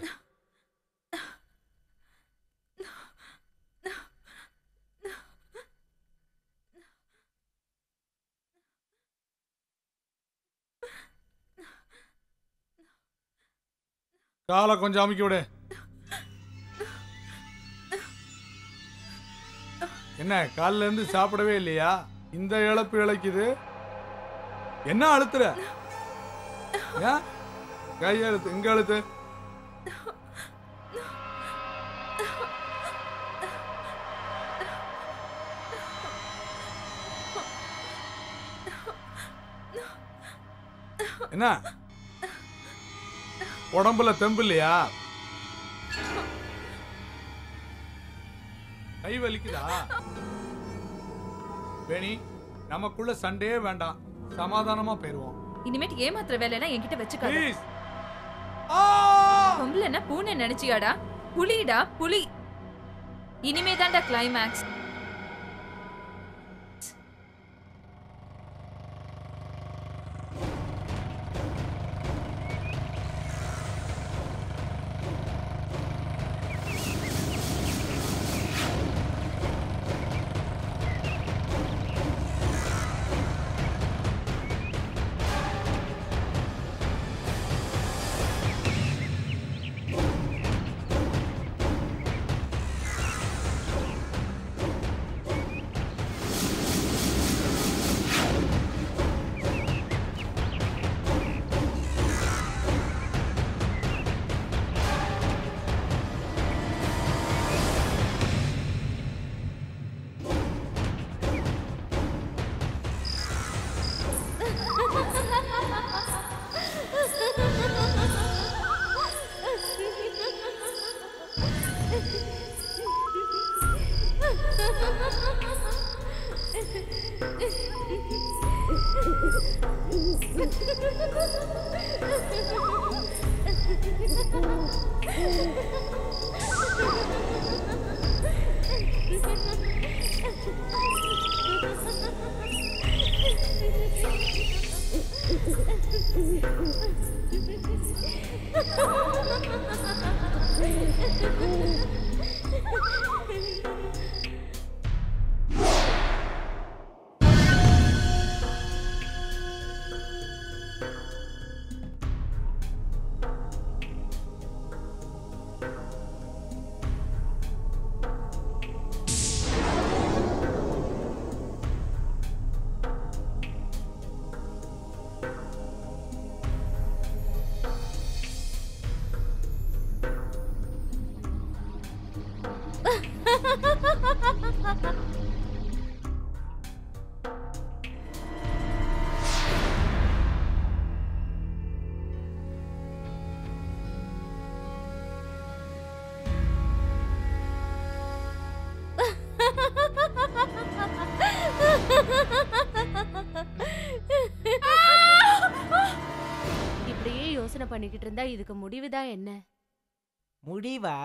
காலை கொஞ்சம் அமுக்கி விடு. என்ன காலில இருந்து சாப்பிடவே இல்லையா? இந்த இழப்பு இழைக்குது. என்ன அழுத்துற? ஏன் கை அழுத்து, இங்க அழுத்து. என்ன உடம்புல தெம்பு இல்லையா? கை வலிக்குதா? வேணி, நமக்குள்ள சண்டே வேண்டாம், சமாதானமா போயிருவோம். இனிமேட்டு ஏமாத்துற வேலையெல்லாம் என்கிட்ட வச்சுக்காத. ப்ளீஸ். பொம்பளைன்னா பூனை நினைச்சியாடா? புலிடா புலி. இனிமே தான்டா கிளைமேக்ஸ். இப்படியே யோசனை பண்ணிக்கிட்டு இருந்தா இதுக்கு முடிவுதான் என்ன? முடிவா?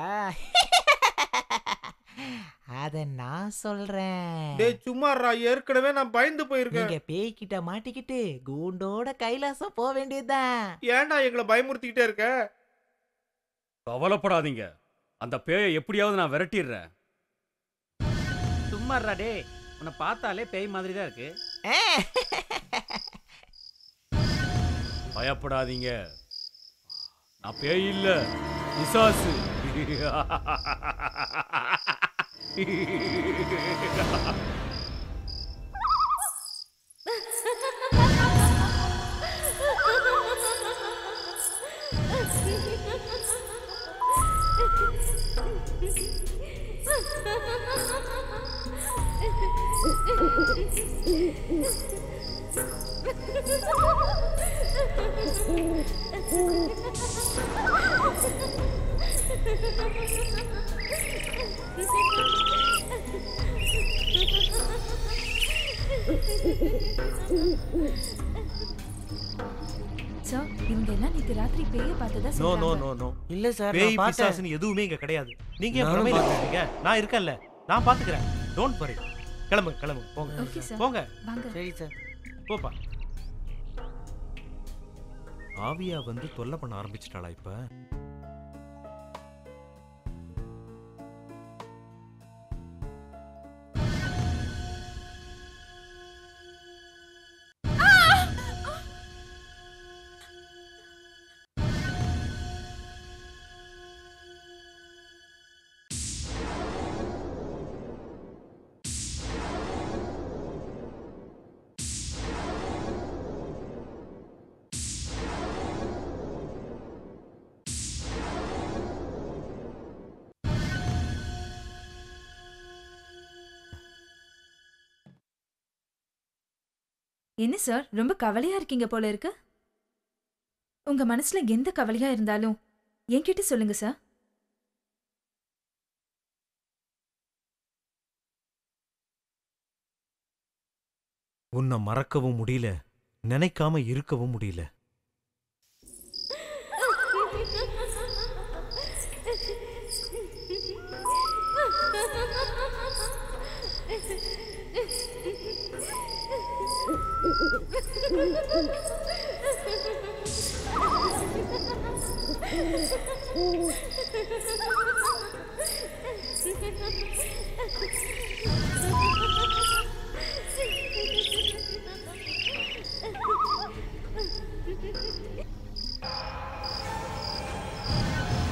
அத நான் சொல்றேன். டேய் சும்மாறா, ஏற்கனவே நான் பயந்து போயிருக்கேன். நீங்க பேய்கிட்ட மாட்டிக்கிட்டு கூண்டோட கைலாசம் போக வேண்டியதுதான். ஏன்டா எங்களை பயமுறுத்திக்கிட்டே இருக்க? கவலைப்படாதீங்க, அந்த பேயை எப்படியாவது நான் விரட்டிடுறேன். சும்மாறா டே, உன்னை பார்த்தாலே பேய் மாதிரி தான் இருக்கு. பயப்படாதீங்க, நான் பேய் இல்ல, பிசாசு. சார், இவங்க எல்லாம் நேத்து ராத்திரி பேய பார்த்ததா நோ நோ சொல்றாங்க. நோ நோ இல்ல சார், பேய் நான் பார்த்தேன். பிசாசுன்னு எதுவுமே இங்க கிடையாது. நீங்க ஏன் நானும் பிரமையில பார்த்தேன். இருக்கீங்க? நான் இருக்கேன்ல, நான் பாத்துக்கிறேன். Don't worry. கிளம்புங்க கிளம்புங்க, போங்க ஓகே சார். போங்க. வாங்க. சரி சார். போப்பா. ஆவியா வந்து தொல்லை பண்ண ஆரம்பிச்சிட்டாளா இப்ப? என்ன சார் ரொம்ப கவலையா இருக்கீங்க போல இருக்கு? உங்க மனசுல எந்த கவலையா இருந்தாலும் என்கிட்ட சொல்லுங்க சார். உன்னை மறக்கவும் முடியல, நினைக்காம இருக்கவும் முடியல.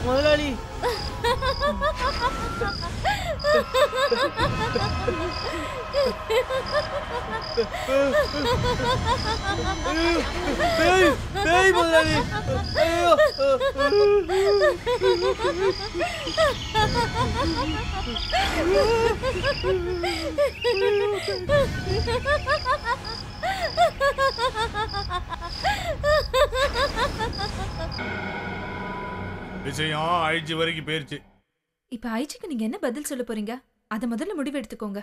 முதலாளி பேய் முதலாளி. ஐயோ விஷயம் ஐஜி வரைக்கும் போயிருச்சு. இப்ப ஐஜிக்கு நீங்க என்ன பதில் சொல்ல போறீங்க? அத முதல்ல முடிவு எடுத்துக்கோங்க.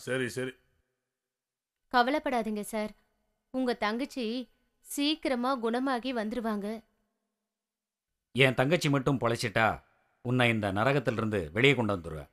சரி சரி. கவலைப்படாதீங்க சார், உங்க தங்கச்சி சீக்கிரமா குணமாகி வந்துருவாங்க. என் தங்கச்சி மட்டும் பொழைச்சிட்டா உன்னை இந்த நரகத்திலிருந்து வெளியே கொண்டு வந்துடுவேன்.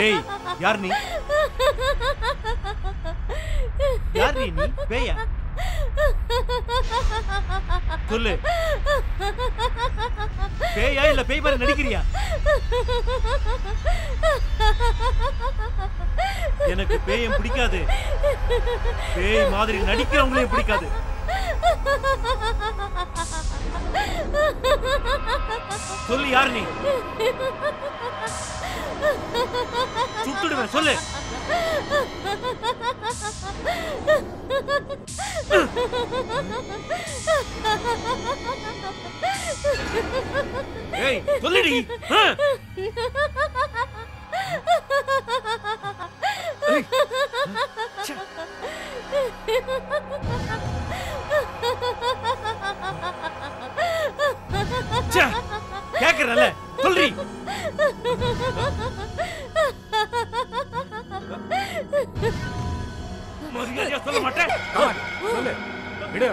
ஏய், யார் நீ? யார் நீ? பேயா? சொல்லு, பேயா இல்ல பேய் மாதிரி நடிக்கிறியா? எனக்கு பேயம் பிடிக்காது, பேய் மாதிரி நடிக்கிறவங்களையும் பிடிக்காது. சொல்லு, யார் நீ? சுட்டுடுவேன், சொல்லு. ஏய், சொல்லுடி. ஏய். ச்சே. ச்சே, கேக்குறல, சொல்றி. மரியாதையா சொல்ல மாட்டேன். சொல்லு, விடு.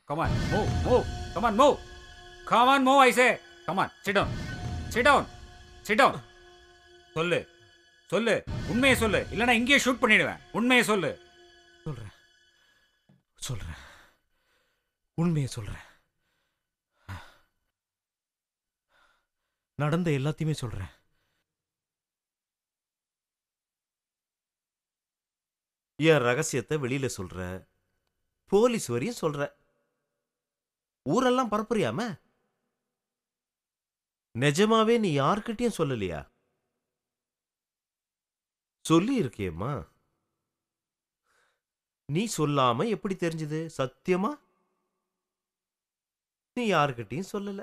Come on, move, move. Come on, move. Come on, move, I say. Come on, sit down. Sit down. Sit down. சொல்லு, சொல்லு, உண்மையை சொல்லு, இல்லைன்னா இங்கேயே ஷூட் பண்ணிடுவேன். உண்மையை சொல்லு. சொல்றேன், சொல்றேன், உண்மையை சொல்றேன். நடந்த எல்லாத்தையுமே சொல்றேன். என் ரகசியத்தை வெளியில சொல்ற, போலீஸ் வரையும் சொல்ற, ஊரெல்லாம் பரப்புறியாம? நிஜமாவே நீ யார்கிட்டயும் சொல்லலையா? சொல்லி இருக்கியம்மா. நீ சொல்லாம எப்படி தெரிஞ்சது? சத்தியமா நீ யார்கிட்டயும் சொல்லல.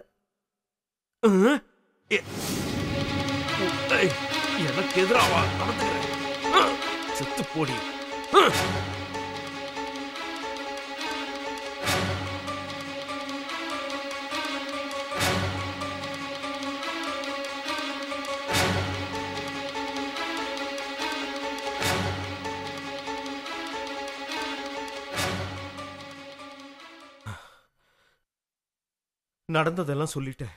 எனக்கு எதிராவா நடந்துக்கிறேன்? செத்து போடி. நடந்ததெல்லாம் சொல்லிட்டேன்.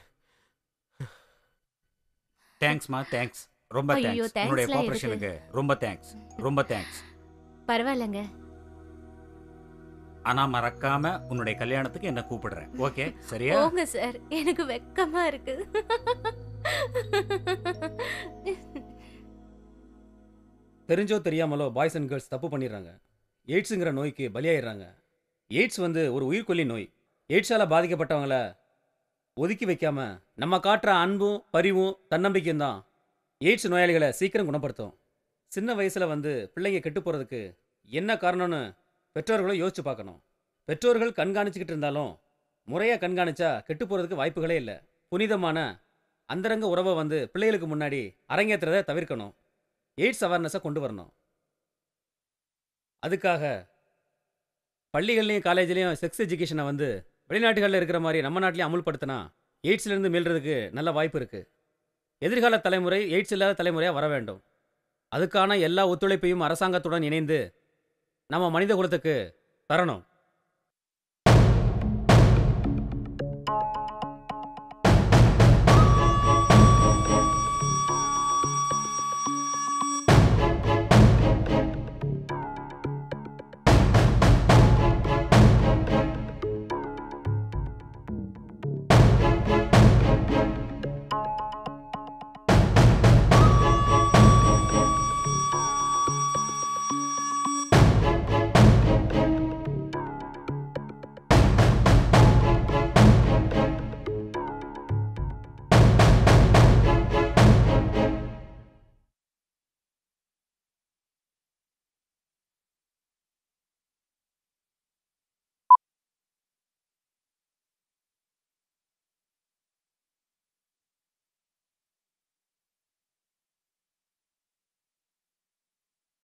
தேங்க்ஸ்மா, தேங்க்ஸ், ரொம்ப ஐயோ, தேங்க்ஸ். thanks உன்னுடைய எல்லாம் கோஆபரேஷனுக்கு ரொம்ப தேங்க்ஸ், ரொம்ப தேங்க்ஸ். பரவாயில்லங்க. ஆனா மறக்காம உன்னுடைய கல்யாணத்துக்கு என்ன கூப்பிடுறேன். ஓகே, சரியா? போங்க சார், எனக்கு வெக்கமா இருக்கு. தெரிஞ்சோ தெரியாமலோ பாய்ஸ் அண்ட் கேர்ள்ஸ் தப்பு பண்ணிடுறாங்க. எய்ட்ஸுங்கிற நோய்க்கு பலியாயிடுறாங்க. எய்ட்ஸ் வந்து ஒரு உயிர்கொல்லி நோய். எய்ட்ஸால பாதிக்கப்பட்டவங்கள ஒதுக்கி வைக்காம நம்ம காட்டுற அன்பும் பரிவும் தன்னம்பிக்கையும் தான் எய்ட்ஸ் நோயாளிகளை சீக்கிரம் குணப்படுத்தும். சின்ன வயசுல வந்து பிள்ளைங்க கெட்டு போறதுக்கு என்ன காரணம்னு பெற்றோர்களும் யோசிச்சு பார்க்கணும். பெற்றோர்கள் கண்காணிச்சுக்கிட்டு இருந்தாலும் முறையாக கண்காணிச்சா கெட்டு போறதுக்கு வாய்ப்புகளே இல்லை. புனிதமான அந்தரங்க உறவை வந்து பிள்ளைகளுக்கு முன்னாடி அரங்கேற்றுறதை தவிர்க்கணும். எய்ட்ஸ் அவேர்னஸை கொண்டு வரணும். அதுக்காக பள்ளிகள்லையும் காலேஜ்லேயும் செக்ஸ் எஜுகேஷனை வந்து வெளிநாட்டுகளில் இருக்கிற மாதிரி நம்ம நாட்டிலையும் அமுல்படுத்தினா எய்ட்ஸ்லேருந்து மீள்றதுக்கு நல்ல வாய்ப்பு இருக்குது. எதிர்கால தலைமுறை எய்ட்ஸ் இல்லாத தலைமுறையாக வர வேண்டும். அதுக்கான எல்லா ஒத்துழைப்பையும் அரசாங்கத்துடன் இணைந்து நம்ம மனித குலத்துக்கு தரணும்.